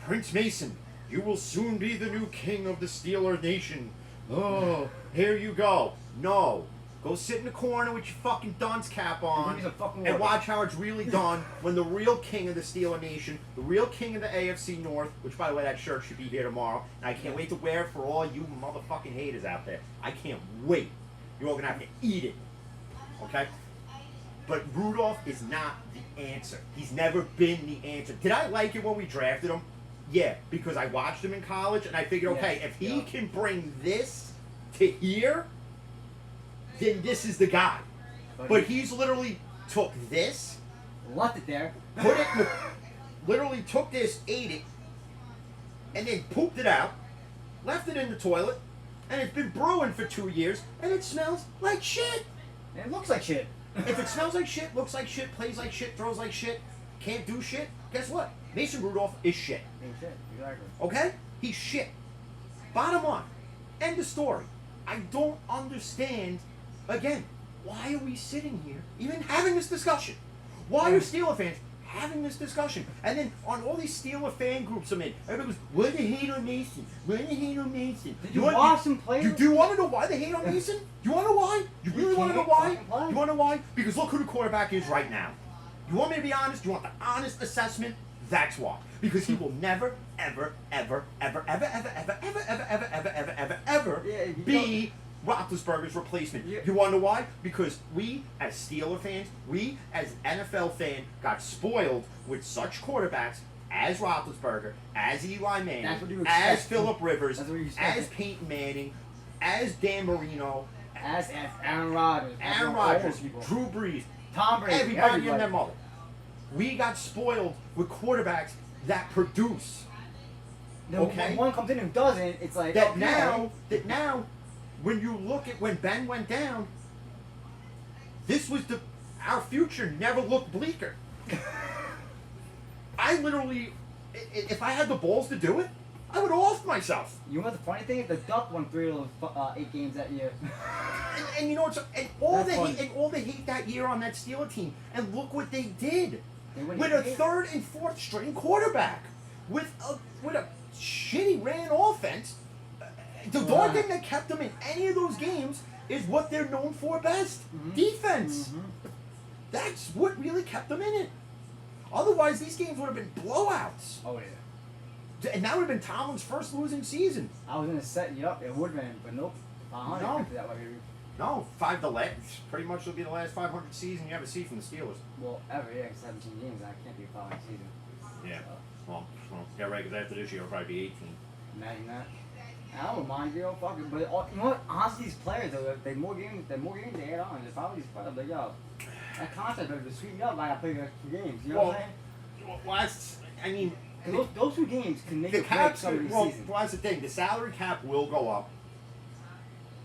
Prince Mason? You will soon be the new king of the Steeler Nation. Oh, here you go. No. Go sit in the corner with your fucking dunce cap on give me some fucking and water. watch how it's really done when the real king of the Steeler Nation, the real king of the AFC North, which by the way, that shirt should be here tomorrow, and I can't wait to wear it for all you motherfucking haters out there. I can't wait. You're all gonna have to eat it. Okay? But Rudolph is not the answer. He's never been the answer. Did I like it when we drafted him? Yeah, because I watched him in college and I figured, okay, if he can bring this to here, then this is the guy. But he's literally took this, left it there. put it in the, literally took this, ate it, and then pooped it out, left it in the toilet, and it's been brewing for 2 years, and it smells like shit. And it looks like shit. If it smells like shit, looks like shit, plays like shit, throws like shit, can't do shit, guess what? Mason Rudolph is shit. Ain't shit, exactly. Okay? He's shit. Bottom line. End of story. I don't understand, again, why are we sitting here even having this discussion? Why are Steeler fans having this discussion? And then on all these Steeler fan groups I'm in, everybody goes, why they hate on Mason? Why they hate on Mason? Did you watch him play? Do you want to know why they hate on Mason? Do you want to know why? You really want to know can't why? fucking play. You want to know why? Because look who the quarterback is right now. You want me to be honest? You want the honest assessment? That's why. Because he will never, ever, ever, ever, ever, ever, ever, ever, ever, ever, ever, ever, ever, ever Yeah, you be Roethlisberger's replacement. Yeah. You want to know why? Because we, as Steeler fans, we, as NFL fans, got spoiled with such quarterbacks as Roethlisberger, as Eli Manning, That's what you as expect. Phillip Rivers, That's what you expect. as Peyton Manning, as Dan Marino, As Aaron Rodgers. as Aaron all those Rodgers, people. Drew Brees, Tom Brady. everybody and their mother. We got spoiled with quarterbacks that produce. Okay. When one comes in who doesn't, it's like That okay. now, when you look at when Ben went down, this was our future never looked bleaker. I literally, if I had the balls to do it, I would have offed myself. You know what the funny thing is? The Duck won 3 of those 8 games that year. And you know what's and all That's the funny. hate, and all the hate that year on that Steeler team, and look what they did They went with a 8. third and fourth string quarterback with a shitty ran offense. The only thing that kept them in any of those games is what they're known for best: defense. That's what really kept them in it. Otherwise, these games would have been blowouts, Oh yeah. and that would have been Tomlin's first losing season. I was gonna set you up. It would have been, but nope. 500 No. after that, maybe. No, 5 to last. Pretty much will be the last 500 season you ever see from the Steelers. Well, ever, yeah, 17 games. I can't be a 500 season. Yeah. So, Well, yeah, right. Because after this year, it'll probably be 18. imagine that. I don't mind, you know, fuck it. But you know what? Honestly, these players, though, they more games they add on. If I was these players, like, yo, that contract better sweep me up like I play the extra games. You know what I'm saying? Well, that's. I mean, Because those 2 games can make the or break cap's some of these well, seasons. that's the thing. The salary cap will go up,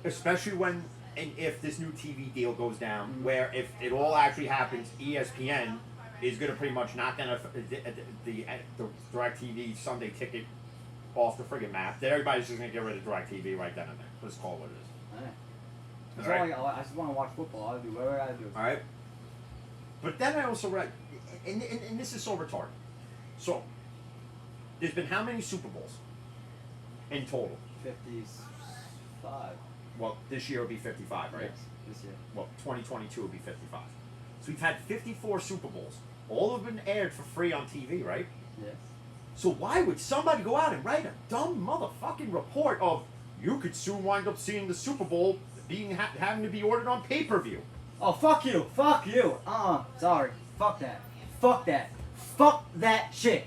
especially when and if this new TV deal goes down. Mhm. Where if it all actually happens, ESPN is going to pretty much knock down the DirecTV Sunday ticket off the friggin' map. That everybody's just going to get rid of DirecTV right then and there. Let's call it what it is. Alright. That's Alright. all I just want to watch football. I'll do whatever I do. All right. But then I also read, and this is so retarded. So, there's been how many Super Bowls in total? 55. Well, this year will be 55, right? Yes, this year. Well, 2022 will be 55. So we've had 54 Super Bowls. All have been aired for free on TV, right? Yes. So why would somebody go out and write a dumb motherfucking report of you could soon wind up seeing the Super Bowl being having to be ordered on pay-per-view? Oh, fuck you. Fuck you. Sorry. Fuck that. Fuck that. Fuck that shit.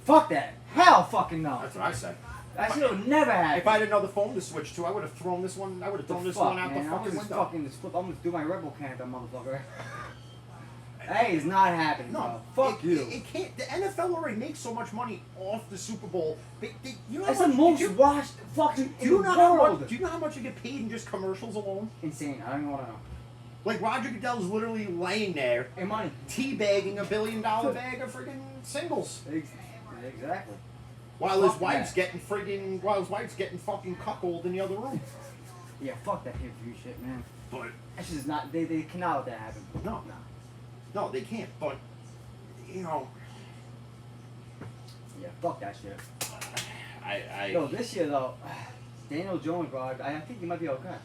Fuck that. Hell fucking no. That's what I said. That shit will never happen. If I had another phone to switch to, I would have thrown this one. I would have thrown this one out the I'm fucking just window. fucking this flip. I'm gonna do my rebel camp, that motherfucker. Hey, it's not happening, No, bro. Fuck you. It can't. The NFL already makes so much money off the Super Bowl. You know That's how the much, most watched fucking do in you the know how world. much? Do you know how much you get paid in just commercials alone? Insane. I don't even want to know. Like Roger Goodell's literally laying there, Hey, money. teabagging $1 billion bag of friggin' singles, Exactly. while his Fuck wife's that. getting fucking cuckolded in the other room. Yeah, fuck that pay-per-view shit, man. But That's just not. They cannot let that happen. No. no, they can't. But you know, Yeah, fuck that shit. I Yo, this year though, Daniel Jones, bro, I think he might be okay.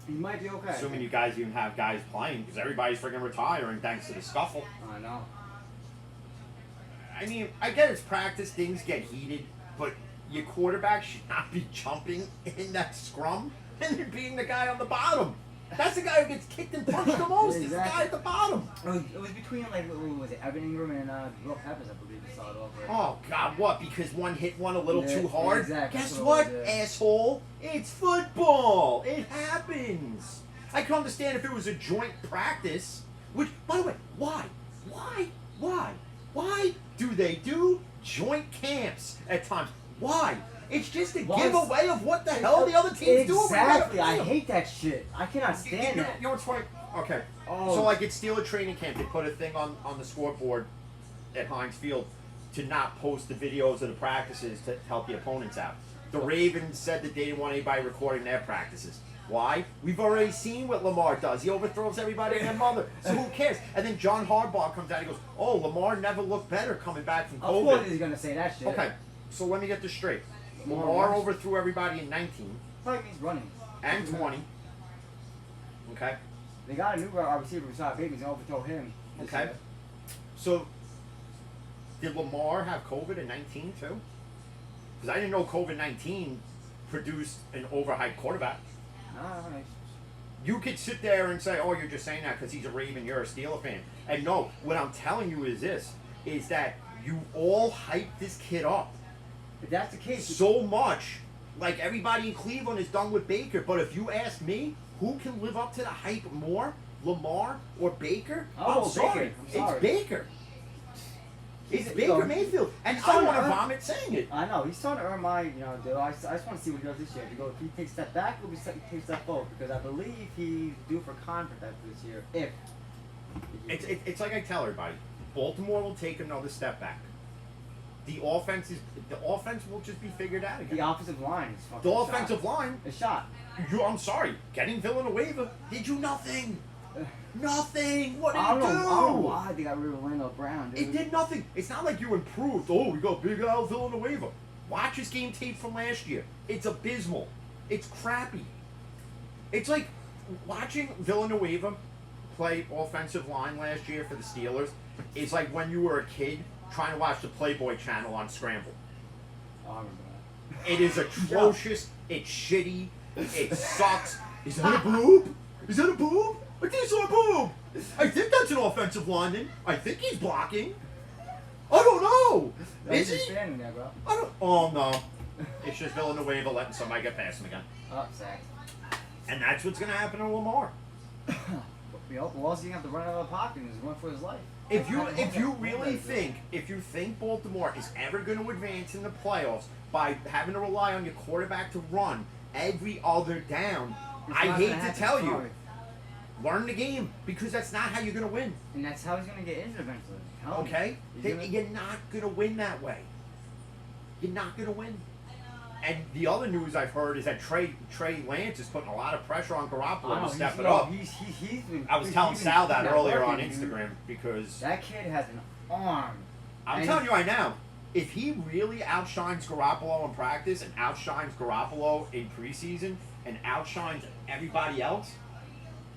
He might be okay. assuming you guys even have guys playing because everybody's friggin' retiring thanks to the scuffle. I know. I mean, I get it's practice, things get heated, but your quarterback should not be jumping in that scrum and then being the guy on the bottom. That's the guy who gets kicked and punched the most. It's the guy at the bottom. It was between like what was it, Evan Ingram and Will Peppers, I believe, to start off with. Oh God, what? Because one hit one a little Yeah, too hard? exactly. Guess That's what, what it was, yeah. asshole? It's football. It happens. I can understand if it was a joint practice. Which, by the way, why? Why do they do joint camps at times? Why? It's just a Why? giveaway of what the hell the other team's doing. Exactly. I hate that shit. I cannot stand that. You know what's funny? Okay. Oh. So like at Steeler training camp, they put a thing on the scoreboard at Heinz Field to not post the videos of the practices to help the opponents out. The Ravens said that they didn't want anybody recording their practices. Why? We've already seen what Lamar does. He overthrows everybody and their mother. So who cares? And then John Harbaugh comes out and goes, "Oh, Lamar never looked better coming back from Of course COVID." he's gonna say that shit. Okay, so let me get this straight. Lamar Lamar worse. overthrew everybody in 19 Probably means running. and 20. Okay. They got a new receiver beside Babies and overthrow him. this Okay. year. So, did Lamar have COVID in 19 too? Because I didn't know COVID-19 produced an overhyped quarterback. Nah, You could sit there and say, "Oh, you're just saying that because he's a Raven, you're a Steeler fan." And no, what I'm telling you is this: is that you all hype this kid up if that's the case, so much. Like everybody in Cleveland is done with Baker, but if you ask me, who can live up to the hype more, Lamar or Baker? Oh, I'm sorry, Baker. I'm sorry. it's Baker. It's He's- Baker yo, Mayfield, and he's I starting want to to earn- vomit saying it. I know he's starting to earn my, deal. I just want to see what he does this year. If he takes a step back, he'll take a step forward because I believe he's due for contract after this year. If It's like I tell everybody, Baltimore will take another step back. The offense will just be figured out again. the offensive line is fucking The shot. offensive line, It's shot. I'm sorry, getting Villanueva did you nothing. Nothing. What did I don't it do? know. I don't know why they got rid of Orlando Brown, dude. It did nothing. It's not like you improved. Oh, we got Big Al Villanueva. Watch his game tape from last year. It's abysmal. It's crappy. It's like watching Villanueva play offensive line last year for the Steelers. It's like when you were a kid trying to watch the Playboy channel on Scramble. Oh, I remember that. It is atrocious It's shitty. It sucks. Is that a boob? Is that a boob? I think I saw a boob. I think that's an offensive lineman. I think he's blocking. I don't know. Is he? Standing there, bro. I don't. Oh no. It's just Villanueva letting somebody get past him again. Oh, sack. And that's what's gonna happen to Lamar. Well, also you have to run out of the pocket and just run for his life. If you really think Baltimore is ever going to advance in the playoffs by having to rely on your quarterback to run every other down, I hate to tell you, learn the game because that's not how you're going to win. And that's how he's going to get injured eventually. Okay? You're not going to win that way. You're not going to win. And the other news I've heard is that Trey Lance is putting a lot of pressure on Garoppolo to step it up. I was telling Sal that earlier on Instagram because that kid has an arm. I'm telling you right now, if he really outshines Garoppolo in practice and outshines Garoppolo in preseason and outshines everybody else,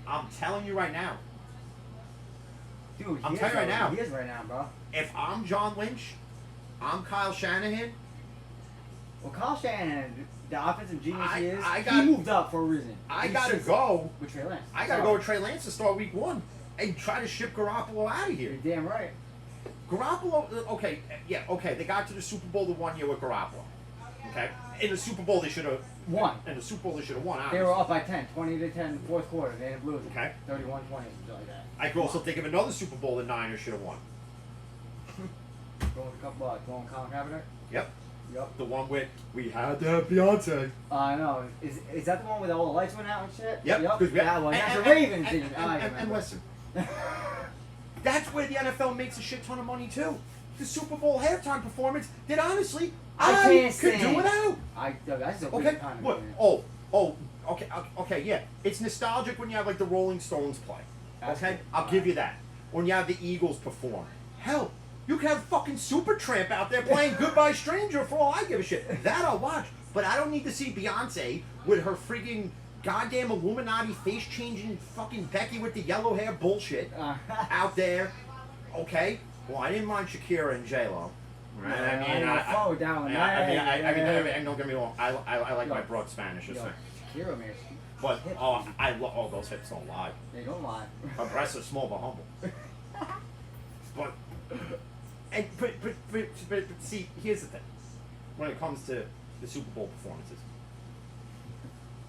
I'm telling you right now. Dude, I'm telling you right now. He is right now, bro. If I'm John Lynch, I'm Kyle Shanahan. Well, Kyle Shanahan, the offensive genius he moved up for a reason. I gotta go with Trey Lance. I gotta go with Trey Lance to start week 1 and try to ship Garoppolo out of here. You're damn right. Garoppolo, okay, they got to the Super Bowl the 1 year with Garoppolo. Okay? In the Super Bowl they should have won. In the Super Bowl they should have won, obviously. They were up by 10, 20-10, fourth quarter. They ended up losing. Okay. 31-20, something like that. I could also think of another Super Bowl the Niners should have won. Going Colin Kaepernick? Yep. Yep. The one with we had to have Beyonce. I know. Is that the one where all the lights went out and shit? Yep. That one. That's the Ravens team. And listen, that's where the NFL makes a shit ton of money too. The Super Bowl halftime performance that honestly I could do without. That's a okay. Time what? Okay. Yeah, it's nostalgic when you have like the Rolling Stones play. Okay, I'll give you that. When you have the Eagles perform, hell. You can have fucking Supertramp out there playing Goodbye Stranger for all I give a shit. That I'll watch. But I don't need to see Beyonce with her freaking goddamn Illuminati face-changing fucking Becky with the yellow hair bullshit out there. Okay? Well, I didn't mind Shakira and J-Lo. Right? I mean, don't get me wrong. I like my broad Spanish. Shakira, man. But, those hips don't lie. They don't lie. Her breasts are small but humble. But see, here's the thing. When it comes to the Super Bowl performances,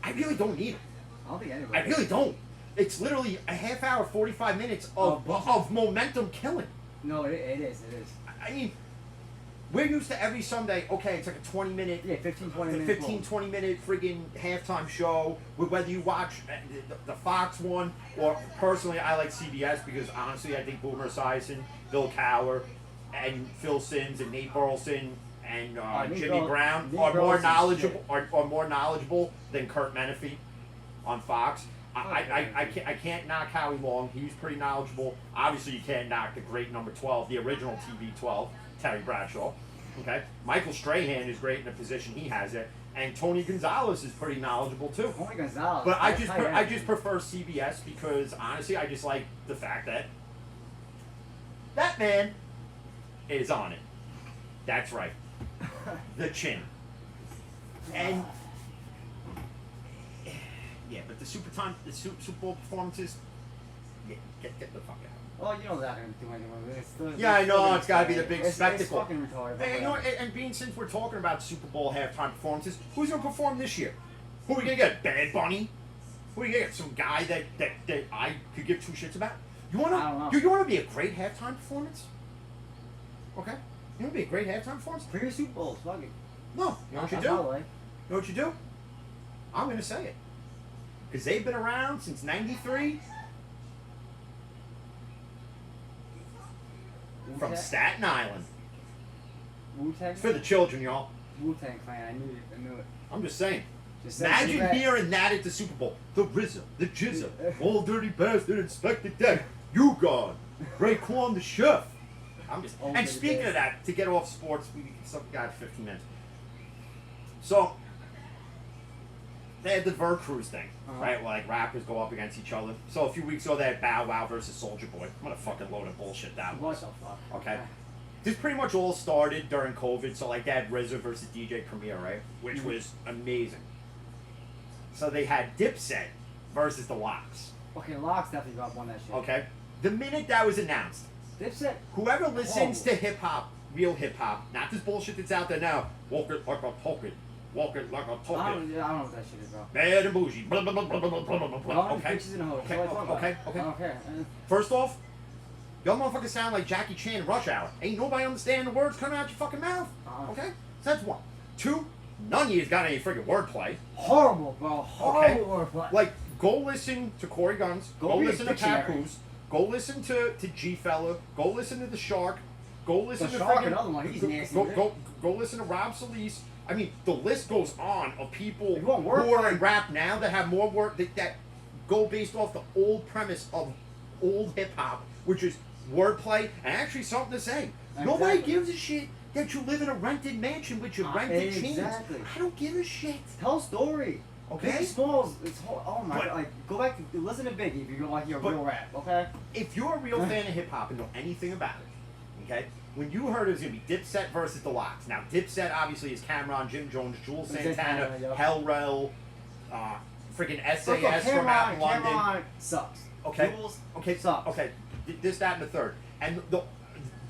I really don't need them. I don't think anybody. I really don't. It's literally a half hour, 45 minutes of momentum killing. No, it is. I mean, we're used to every Sunday, okay, it's like a 20-minute... Yeah, 20 minute friggin' halftime show, whether you watch the Fox one, or personally, I like CBS because honestly, I think Boomer Esiason, Bill Cowher, and Phil Simms, and Nate Burleson, and Jimmy Brown are more knowledgeable than Kurt Menefee on Fox. I can't knock Howie Long. He's pretty knowledgeable. Obviously, you can't knock the great number 12, the original TB12, Terry Bradshaw. Okay, Michael Strahan is great in the position he has it, and Tony Gonzalez is pretty knowledgeable too. Tony Gonzalez. But I just prefer CBS because honestly, I just like the fact that that man is on it. That's right, the chin. And yeah, but the Super Bowl performances, yeah, get the fuck out. Well, you know that ain't doing anything. Yeah, I know it's got to be the big spectacle. It's fucking retarded. And, you know, and being since we're talking about Super Bowl halftime performances, who's gonna perform this year? Who are we gonna get? Bad Bunny? Who are we gonna get? Some guy that I could give two shits about? You wanna be a great halftime performance? Okay, you wanna be a great halftime performance? For your Super Bowls, fuck it. No, you know what you do? You know what you do? I'm gonna say it. Because they've been around since '93. From Staten Island. Wu-Tang? It's for the children, y'all. Wu-Tang Clan, I knew it. I'm just saying. Imagine hearing that at the Super Bowl. The RZA, the Jizza, Old Dirty Bastard, Inspector Deck, you gone, Raekwon the Chef. And speaking of that, to get off sports, we got 15 minutes. So, they had the Vercruz thing, right? Where like rappers go up against each other. So a few weeks ago they had Bow Wow versus Soulja Boy. What a fucking load of bullshit that was. What the fuck? Okay. This pretty much all started during COVID. So like they had RZA versus DJ Premier, right? Which was amazing. So they had Dipset versus the Locks. Okay, Locks definitely got won that shit. Okay? The minute that was announced, Dipset. whoever listens to hip hop, real hip hop, not this bullshit that's out there now, walk it like a token, walk it like a I token, don't know what that shit is, bro. bad and bougie, blah blah blah blah blah blah blah blah. No, Okay? bitches and hoes. Okay, That's what I talk about. okay, okay. I don't care. First off, y'all motherfuckers sound like Jackie Chan in Rush Hour. Ain't nobody understand the words coming out your fucking mouth. Okay? So that's one. Two, none of you's got any freaking wordplay. Horrible, bro. Horrible wordplay. Like, go listen to Corey Guns. Go read listen to Dictionary. Papoose. Go listen to G Fella. Go listen to The Shark. Go listen The to Shark, freaking- another one. He's nasty, Go, man. go listen to Rob Solis. I mean, the list goes on of people If you want who wordplay- are in rap now that have more work that go based off the old premise of old hip hop, which is wordplay and actually something to say. Nobody Exactly. gives a shit that you live in a rented mansion with your rented chains. Exactly. I don't give a shit. Tell a story. Okay? Biggie Smalls, oh my But- god, like, go back to, listen to Biggie if you're gonna like your But- real rap, okay? If you're a real fan of hip hop and know anything about it, okay, when you heard it was gonna be Dipset versus the Locks. Now Dipset obviously is Cameron, Jim Jones, Jules Santana, Santana, yep. Hellrel, freaking First of all, SAS from out in London. Cameron sucks. Okay. Jules Okay, sucks. okay, this, that, and the third, and the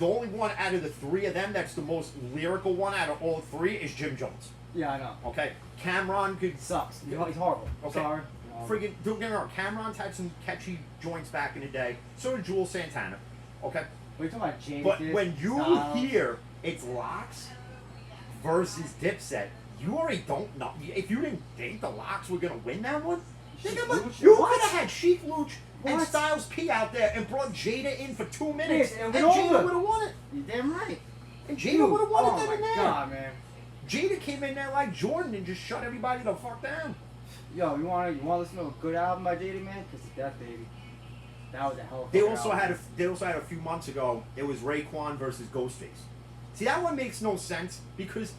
only one out of the three of them that's the most lyrical one out of all three is Jim Jones. Yeah, I know. Okay, Cameron could Sucks. He's horrible. Okay. Sorry. friggin' don't get me wrong. Cameron's had some catchy joints back in the day. So did Jules Santana. Okay. We're talking about James. But when you Styles. hear it's Locks versus Dipset, you already don't know. If you didn't think the Locks were gonna win that one, Sheik think about Luch? you What? could have had Sheik Luch and What? Styles P out there and brought Jada in for 2 minutes, Yes, and and Jada over. would have won it. You're damn right. And Jada Dude, would have won oh it then my and there. God, man. Jada came in there like Jordan and just shut everybody the fuck down. Yo, you wanna listen to a good album by Jada, man? Cause it's Death Baby. That was a hell of a They fucking also album. had a few months ago. It was Raekwon versus Ghostface. See, that one makes no sense because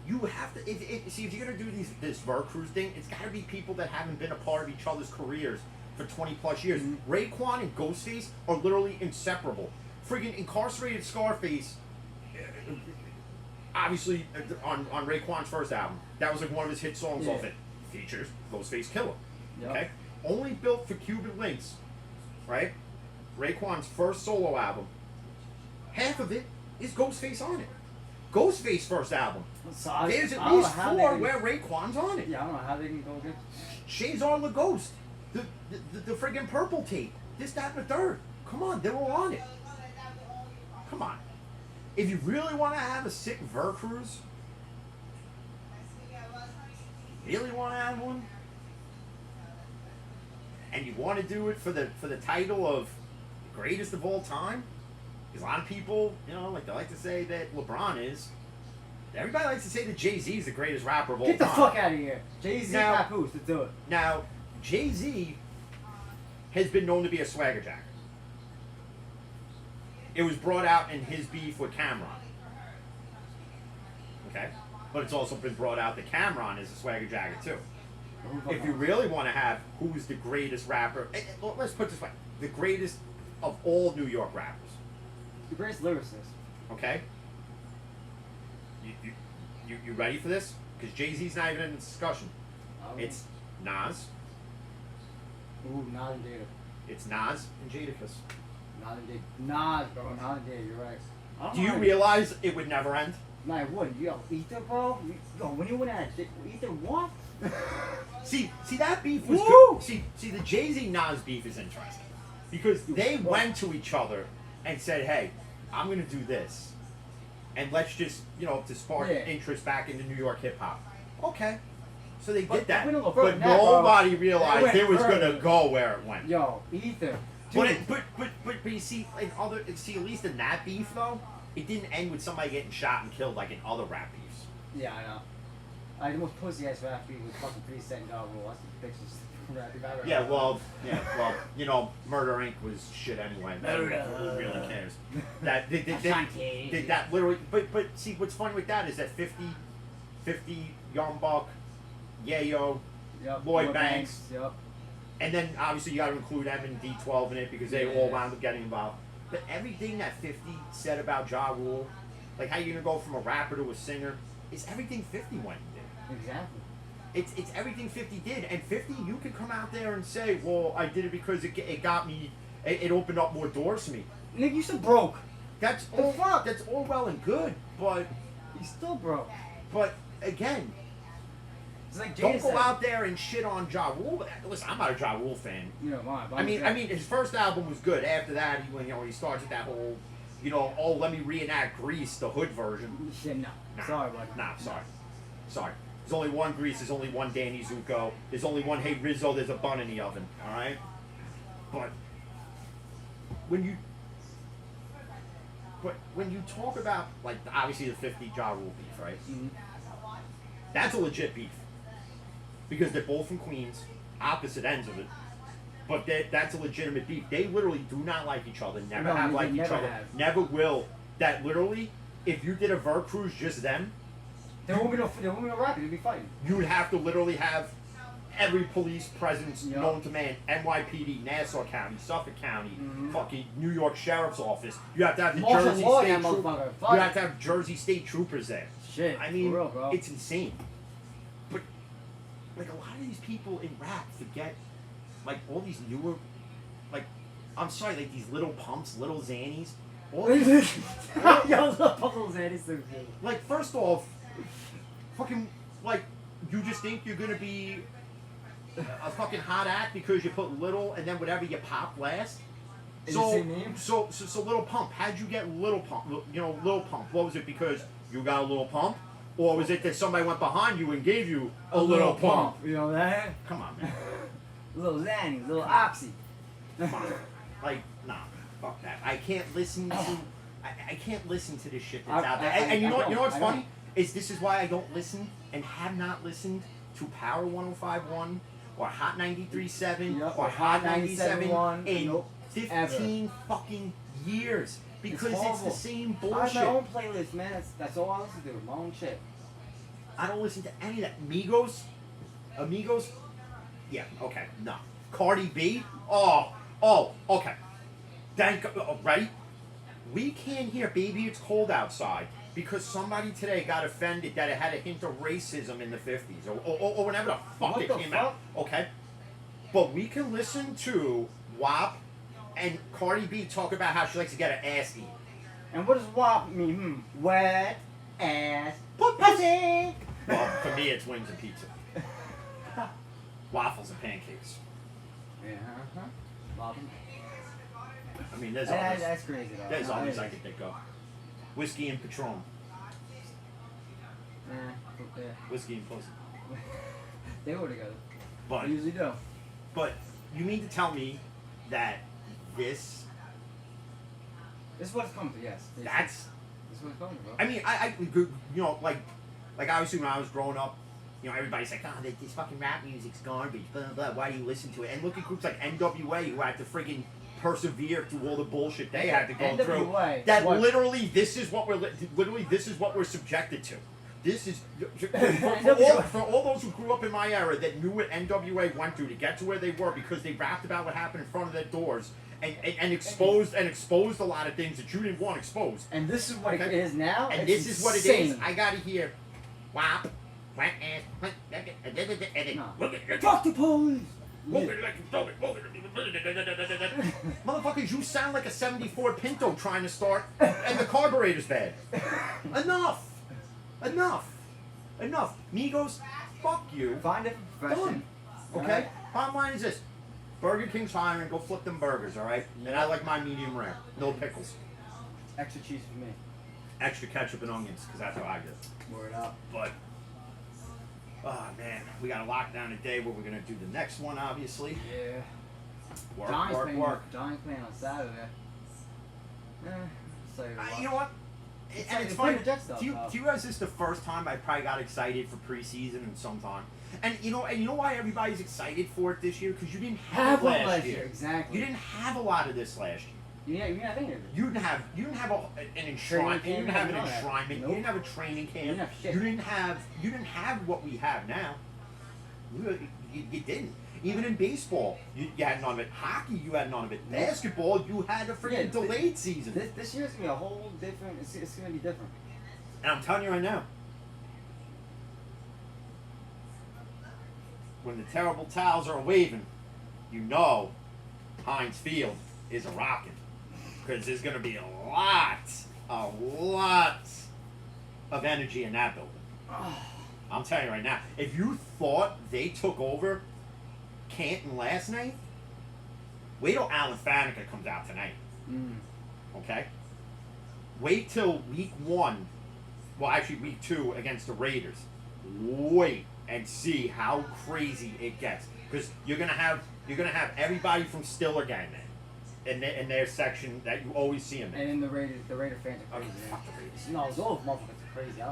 you have to. If you're gonna do this Vercruz thing, it's got to be people that haven't been a part of each other's careers for 20 plus years. Mm-hmm. Raekwon and Ghostface are literally inseparable. Friggin' Incarcerated Scarface. Obviously, on Raekwon's first album, that was like one of his hit songs Yeah. off it. Features Ghostface Killer. Yep. Okay, only built for Cuban links, right? Raekwon's first solo album, half of it is Ghostface on it. Ghostface first album, So I there's at don't know least how they 4 can- where Raekwon's on it. Yeah, I don't know how they can go against. Shazar the Ghost, the friggin' Purple Tape, this, that, and the third. Come on, they're all on it. Come on. If you really want to have a sick Vercruz, really want to have one, and you want to do it for the title of greatest of all time, because a lot of people, like they like to say that LeBron is. Everybody likes to say that Jay-Z is the greatest rapper of all Get time. the fuck out of here. Jay-Z, Now- Papoose, let's do it. Now, Jay-Z has been known to be a swagger jacker. It was brought out in his beef with Cameron. Okay? But it's also been brought out that Cameron is a swagger jacker too. If you really want to have who's the greatest rapper, let's put it this way, the greatest of all New York rappers. The greatest lyricist. Okay? You ready for this? Because Jay-Z's not even in the discussion. It's Nas. Ooh, Nas and Jada. It's Nas and Jadakiss. Nas and Jada. Nas, bro. Nas and Jada, you're right. I don't Do you know. realize it would never end? Nah, it wouldn't. Yo, Ether, bro. Yo, when you went at Ether, what? See that beef was Woo! good. See the Jay-Z Nas beef is interesting because they went to each other and said, "Hey, I'm gonna do this, and let's just to spark Yeah. interest back into New York hip hop." Okay, so they But did that, they went a little further but than that, bro. nobody They realized went it was further. gonna go where it went. Yo, Ether. But, Dude. but you see, at least in that beef though, it didn't end with somebody getting shot and killed like in other rap beefs. Yeah, I know. The most pussy ass rap beat was fucking 3 Cent and Ja Rule. That's the bitches rap beef I ever Yeah, heard. well, Murder Inc. was shit anyway. Who really cares? That did that literally. But see, what's funny with that is that 50, Young Buck, Yayo, Yep, Lloyd Banks. Yep. and then obviously you got to include M and D12 in it because they all wound up getting involved. But everything that 50 said about Ja Rule, like how you gonna go from a rapper to a singer, is everything 50 went and did. Exactly. It's everything 50 did, and 50 you can come out there and say, well, I did it because it got me, it opened up more doors for me. Nigga, you still broke. That's The all. fuck? That's all well and good, but You still broke. again, It's like don't Jada go said. out there and shit on Ja Rule. Listen, I'm not a Ja Rule fan. You know why? I mean, his first album was good. After that, he starts with that whole, oh, let me reenact Grease, the hood version. Shit, no. Nah. Sorry, buddy. Nah, sorry. There's only one Grease. There's only one Danny Zuko. There's only one Hey Rizzo. There's a bun in the oven. All right. But when you talk about, like, obviously the 50 Ja Rule beef, right? Mhm. That's a legit beef because they're both from Queens, opposite ends of it. But that's a legitimate beef. They literally do not like each other. Never No, have they liked each never other. have. Never will. That literally, if you did a Vert Cruise just them, There won't be no rapping. They'll be fighting. you would have to literally have every police presence Yeah. known to man. NYPD, Nassau County, Suffolk County, Mhm. fucking New York Sheriff's Office. You have to have the Martial Jersey law, State that Troopers. motherfucker. You Fuck. have to have Jersey State Troopers there. Shit. I mean, for real, bro. it's insane. But like a lot of these people in rap forget, like all these newer, like I'm sorry, like these little pumps, little Xannies. All these, Yo, the puzzles and it's so good. like first off, fucking like you just think you're gonna be a fucking hot act because you put little and then whatever you pop last. Is it the same name? So Little Pump. How'd you get Little Pump? Little Pump. What was it? Because you got a little pump, or was it that somebody went behind you and gave you a little pump? You know that? Come on, man. Little Zanny, little Oxy. Come on. Like, nah, fuck that. I can't listen to. I can't listen to this shit that's out there. And you know what? You know what's funny? This is why I don't listen and have not listened to Power 105.1 or Hot 93.7 Yep, or Hot 97.1 97.1, in nope, 15 fucking years because it's the horrible. same I have bullshit. my own playlist, man. That's all I listen to. My own shit. I don't listen to any of that. Amigos? Yeah, okay, no. Cardi B? Oh, okay. Right? We can't hear Baby It's Cold Outside because somebody today got offended that it had a hint of racism in the 50s or whenever the fuck What it the came fuck? out. Okay? But we can listen to WAP and Cardi B talk about how she likes to get her ass eaten. And what does WAP mean? Wet ass pussy. Well, for me, it's wings and pizza. Waffles and pancakes. Yeah, huh? I mean, there's others. That's crazy, though. There's No, others it I is. could think of. Whiskey and Patron. Yeah. Whiskey and pussy. They go together. But They usually do. you mean to tell me that this This is what it's coming to, yes. that's This is what it's coming to, bro. I mean like obviously when I was growing up, everybody's like, oh, this fucking rap music's garbage, blah blah. Why do you listen to it? And look at groups like NWA who had to friggin' persevere through all the bullshit they had to go through. NWA, That what? literally this is what we're subjected to. This is for all those who grew up in my era that knew what NWA went through to get to where they were because they rapped about what happened in front of their doors and exposed a lot of things that you didn't want exposed. And this is what it Okay. is now. And it's this is what it is. insane. I gotta hear WAP, whack ass, Fuck the police! Motherfuckers, you sound like a 74 Pinto trying to start and the carburetor's bad. Enough. Migos, fuck you. Find a profession. Done. Okay? Bottom line is this. Burger King's hiring, go flip them burgers, alright? And I like my medium rare. No pickles. Extra cheese for me. Extra ketchup and onions, because that's how I get it. Word up. But, oh man, we got a lockdown today where we're going to do the next one, obviously. Yeah. Work. Johnny's playing on Saturday. So You know what? It's And like it's they play funny. the Jets, though, To you guys, this is the first time I probably got excited for preseason in some time. And you know why everybody's excited for it this year? Because you didn't have it one last year. Exactly. You didn't have a lot of this last year. You didn't have any of it. You didn't have an enshrinement. You didn't have an enshrinement. You didn't have a training camp. You didn't have shit. You didn't have what we have now. You didn't. Even in baseball, you had none of it. Hockey, you had none of it. Nope. Basketball, you had a freaking delayed season. This year's gonna be a whole different. It's gonna be different. And I'm telling you right now, when the terrible towels are waving, you know Heinz Field is a rockin'. Because there's going to be a lot of energy in that building. I'm telling you right now, if you thought they took over Canton last night, wait till Alan Faneca comes out tonight. Okay? Wait till week 1, well actually week 2 against the Raiders. Wait and see how crazy it gets. Because you're gonna have everybody from Stiller gang there. In their section that you always see them in. And then the Raider fans are crazy. Fuck the Raiders. No, those motherfuckers are crazy. I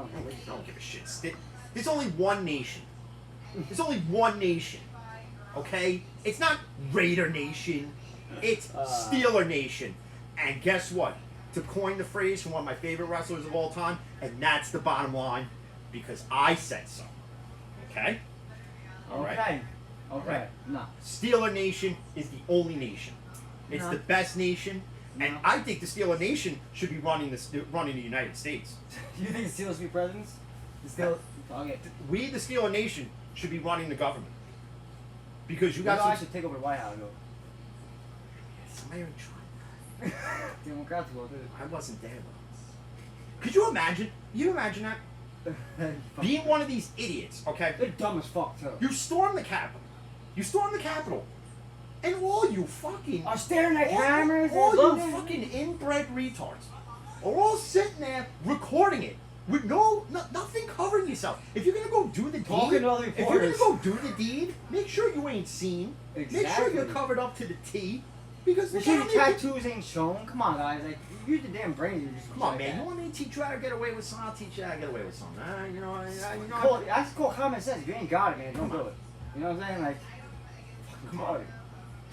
don't give a shit. There's only one nation. There's only one nation. Okay? It's not Raider Nation. It's Steeler Nation. And guess what? To coin the phrase from one of my favorite wrestlers of all time, and that's the bottom line, because I said so. Okay? All right? Okay. All right. No. Steeler Nation is the only nation. It's the best nation, and I think the Steeler Nation should be running the United States. You think the Steelers should be presidents? The Steelers. Okay. We, the Steeler Nation, should be running the government because you Got got I should take over the White House. Somebody already tried. Democrats will do I wasn't there though. Could you imagine? You imagine that it. being one of these idiots? Okay, They're dumb as fuck too. you storm the Capitol. You storm the Capitol. And all you fucking are staring at cameras. all you fucking inbred retards are all sitting there recording it with nothing covering yourself. If you're gonna go do the Talking deed, to other if you're gonna reporters. go do the deed, make sure you ain't seen. Make sure Exactly. you're covered up to the T. Because The look how shitty many tattoos ain't shown. Come on, guys. Like, use your damn brain. You just Come on, man. You want me to teach you how to get away with something? I'll teach you how to get away with something. You know, I just call common sense. If you ain't got it, man, don't do it. You know what I'm saying? Like, come on.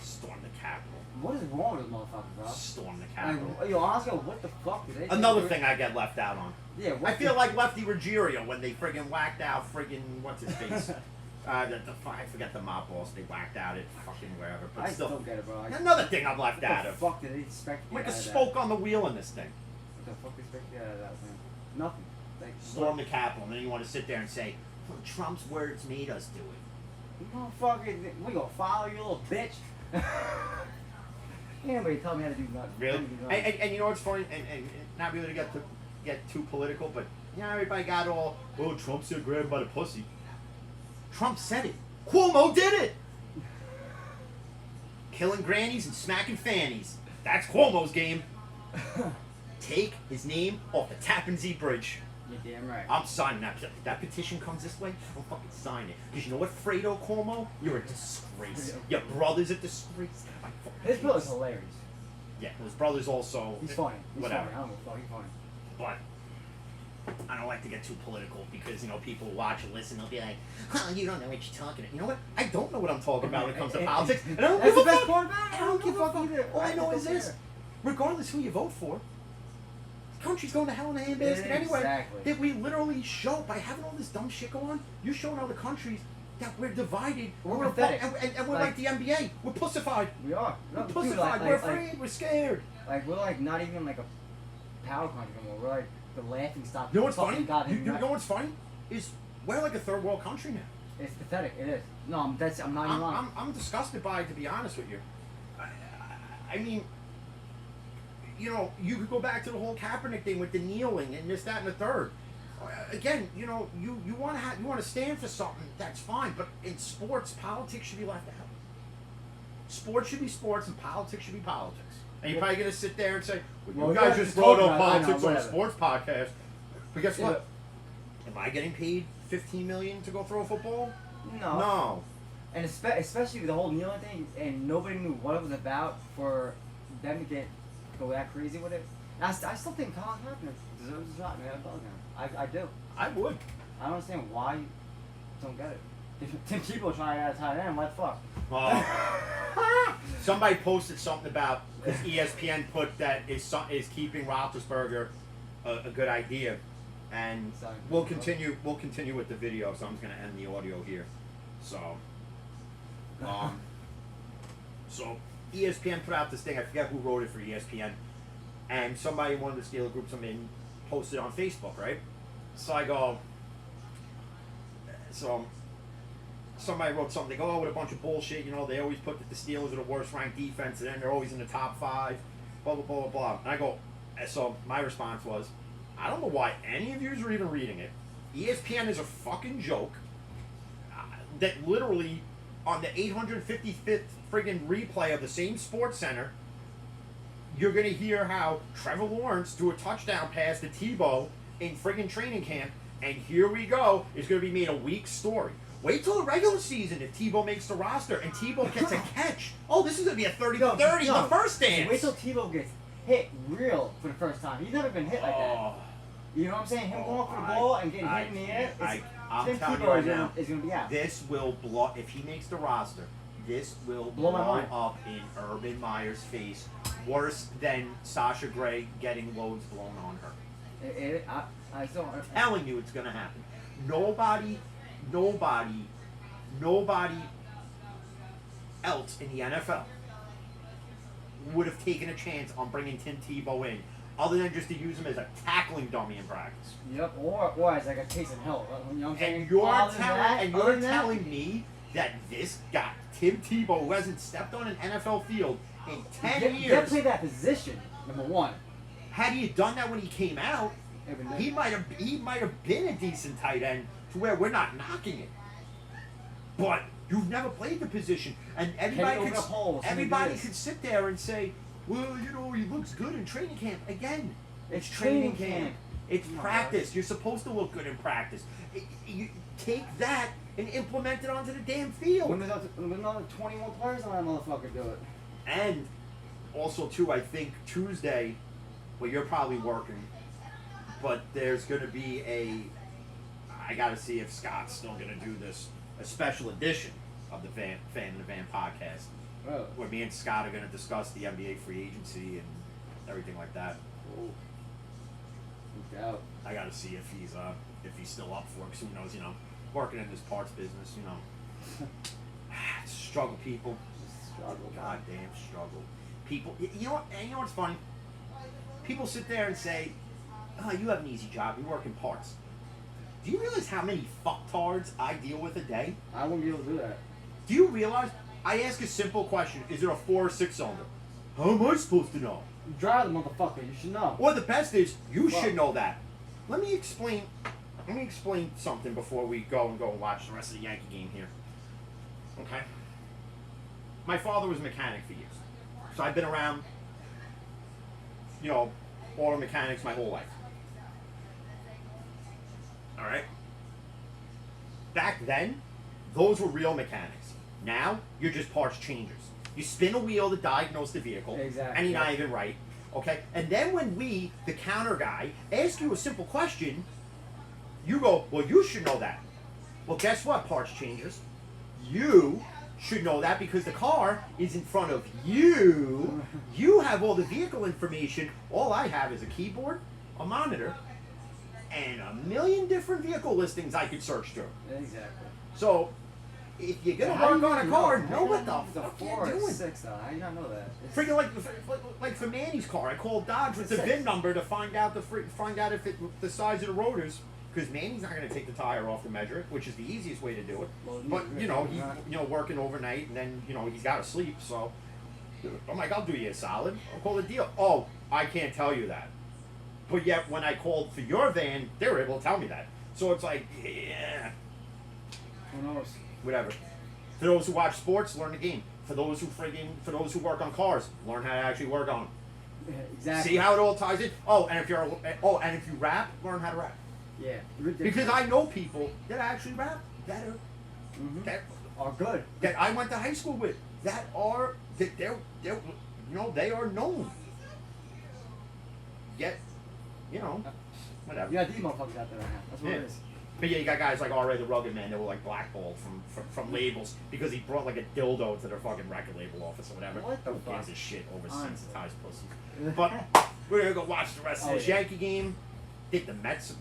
Storm the Capitol. What is wrong with this motherfucker, bro? Storm the Capitol. Like, yo, honestly, what the fuck did they do? Another thing I get left out on. Yeah, I feel like Lefty Ruggiero when they friggin' whacked out friggin' what's his face. I forget the mob boss. They whacked out at fucking wherever. But I still, don't get it, bro. another thing I'm left out What the of. fuck did they expect to Like get a out of spoke on the wheel in this thing. that? What the fuck did they expect to get out of that, man? Nothing. Like, Storm the Capitol, and then you want to sit there and say, well, Trump's words made us do it. Motherfucker, we gonna follow you, little bitch. Anybody tell me how to do nothing. Really? Tell me to do nothing. And you know what's funny? And not really to get too political, but everybody got all, oh, Trump said grab him by the pussy. Trump said it. Cuomo did it. Killing grannies and smacking fannies. That's Cuomo's game. Take his name off the Tappan Zee Bridge. You're damn right. I'm signing that. If that petition comes this way, I'm fucking sign it. Because you know what, Fredo Cuomo? You're a disgrace. Your brother's a disgrace. His brother's hilarious. Yeah, his brother's also. He's funny. He's whatever. funny. I don't give a fuck. He's funny. But I don't like to get too political because, people watch and listen. They'll be like, oh, you don't know what you're talking about. You know what? I don't know what I'm talking about when it comes to politics. And I don't That's give the a best fuck. part about it. I don't give a fuck either. All I know is this. Regardless who you vote for, the country's going to hell in a handbasket anyway. Exactly. That we literally show, by having all this dumb shit go on, you're showing other countries that we're divided. We're pathetic. And we're like the NBA. We're pussified. We are. We're Dude, pussified. We're afraid. We're scared. Like, we're like not even like a power country anymore. We're like the laughing stock. You know what's Fucking funny? goddamn You right. know what's funny? Is we're like a third world country now. It's pathetic. It is. No, I'm not even lying. I'm disgusted by it, to be honest with you. I mean, you could go back to the whole Kaepernick thing with the kneeling and this, that, and the third. Again, you want to stand for something. That's fine, but in sports, politics should be left out. Sports should be sports, and politics should be politics. And you're probably gonna sit there and say, well, you guys just brought up politics on a sports podcast. But guess what? Am I getting paid $15 million to go throw a football? No. No. And especially with the whole kneeling thing, and nobody knew what it was about for them to go that crazy with it. And I still think Colin Kaepernick deserves a shot in the NFL now. I do. I would. I don't understand why you don't get it. If Tim Tebow trying out of tight end, what the fuck? Somebody posted something about because ESPN put that is keeping Roethlisberger a good idea, and we'll continue with the video. So I'm just gonna end the audio here. So, so ESPN put out this thing. I forget who wrote it for ESPN, and somebody, one of the Steeler groups I'm in, posted on Facebook, right? So I go, somebody wrote something. They go, oh, with a bunch of bullshit. You know, they always put that the Steelers are the worst ranked defense, and then they're always in the top 5. Blah blah blah blah blah. And I go, so my response was, I don't know why any of you are even reading it. ESPN is a fucking joke. That literally on the 855th friggin' replay of the same Sports Center, you're gonna hear how Trevor Lawrence threw a touchdown pass to Tebow in friggin' training camp, and here we go. It's gonna be made a week story. Wait till the regular season if Tebow makes the roster and Tebow gets a catch. Oh, this is gonna be a 30-30 the first dance. Wait till Tebow gets hit real for the first time. He's never been hit like that. You know what I'm saying? Him going for the ball and getting hit in the air. I'm telling you right now, is gonna be out. this will blow. If he makes the roster, this will Blow my mind. up in Urban Meyer's face, worse than Sasha Grey getting loads blown on her. I saw. I'm telling you, it's gonna happen. Nobody else in the NFL would have taken a chance on bringing Tim Tebow in, other than just to use him as a tackling dummy in practice. Yep, or as like a case in hell. You know what I'm saying? And you're telling me that this guy, Tim Tebow, who hasn't stepped on an NFL field in 10 years, Get play that position. Number one. had he done that when he came out, he might have been a decent tight end to where we're not knocking it. But you've never played the position, and everybody could sit there and say, well, you know, he looks good in training camp. Again, it's training camp. It's practice. You're supposed to look good in practice. You take that and implement it onto the damn field. When another 21 players on that motherfucker do it. And also, too, I think Tuesday, well, you're probably working, but there's going to be I got to see if Scott's still going to do this, a special edition of the Fan in the Van podcast. Oh. Where me and Scott are going to discuss the NBA free agency and everything like that. Oh. No doubt. I got to see if he's still up for it, 'cause who knows, you know, working in this parts business, you know. It's a struggle, people. Struggle. Goddamn struggle. People, you know what's funny? People sit there and say, oh, you have an easy job, you work in parts. Do you realize how many fucktards I deal with a day? I wouldn't be able to do that. Do you realize? I ask a simple question. Is it a 4 or 6 cylinder? How am I supposed to know? You drive the motherfucker, you should know. Or the best is, you should know that. Let me explain something before we go and watch the rest of the Yankee game here. Okay? My father was a mechanic for years. So I've been around, you know, auto mechanics my whole life. Alright? Back then, those were real mechanics. Now, you're just parts changers. You spin a wheel to diagnose the vehicle, exactly, and you're not even right. Okay? And then when we, the counter guy, ask you a simple question, you go, well, you should know that. Well, guess what, parts changers? You should know that because the car is in front of you. You have all the vehicle information. All I have is a keyboard, a monitor, and a million different vehicle listings I could search through. Exactly. So, if you're gonna work on a car, know what the fuck you're doing. 6, though. How do you not know that? Freaking like for Manny's car, I called Dodge with the VIN number to find out if the size of the rotors, because Manny's not gonna take the tire off to measure it, which is the easiest way to do it. Well, But you know, he's working overnight, and then he's got to sleep. So I'm like, I'll do you a solid. I'll call the deal. Oh, I can't tell you that. But yet, when I called for your van, they were able to tell me that. So it's like, yeah. Who knows? Whatever. For those who watch sports, learn the game. For those who work on cars, learn how to actually work on them. Yeah, exactly. See how it all ties in. And if you rap, learn how to rap. Yeah. Because I know people that actually rap that are good. That I went to high school with they are known. Yet, whatever. You got these motherfuckers out there right now. That's what it is. But yeah, you got guys like R.A. the Rugged Man that were like blackballed from labels because he brought like a dildo to their fucking record label office or whatever. What the Who fuck? gives a shit over sensitized pussies? But we're gonna go watch the rest of this Yankee game. I think the Mets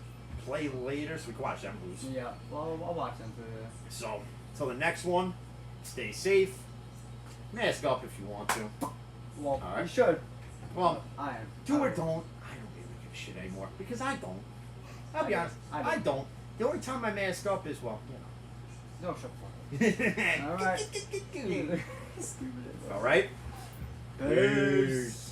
play later, so we can watch them lose. Yeah, well, I'll watch them too. Yeah. So, till the next one, stay safe. Mask up if you want to. Well, All right. you should. Well, I am. do or don't. I don't really give a shit anymore because I don't. I'll be honest. I don't. The only time I mask up is, No, shut the fuck up. All right. Stupid. All right. Peace.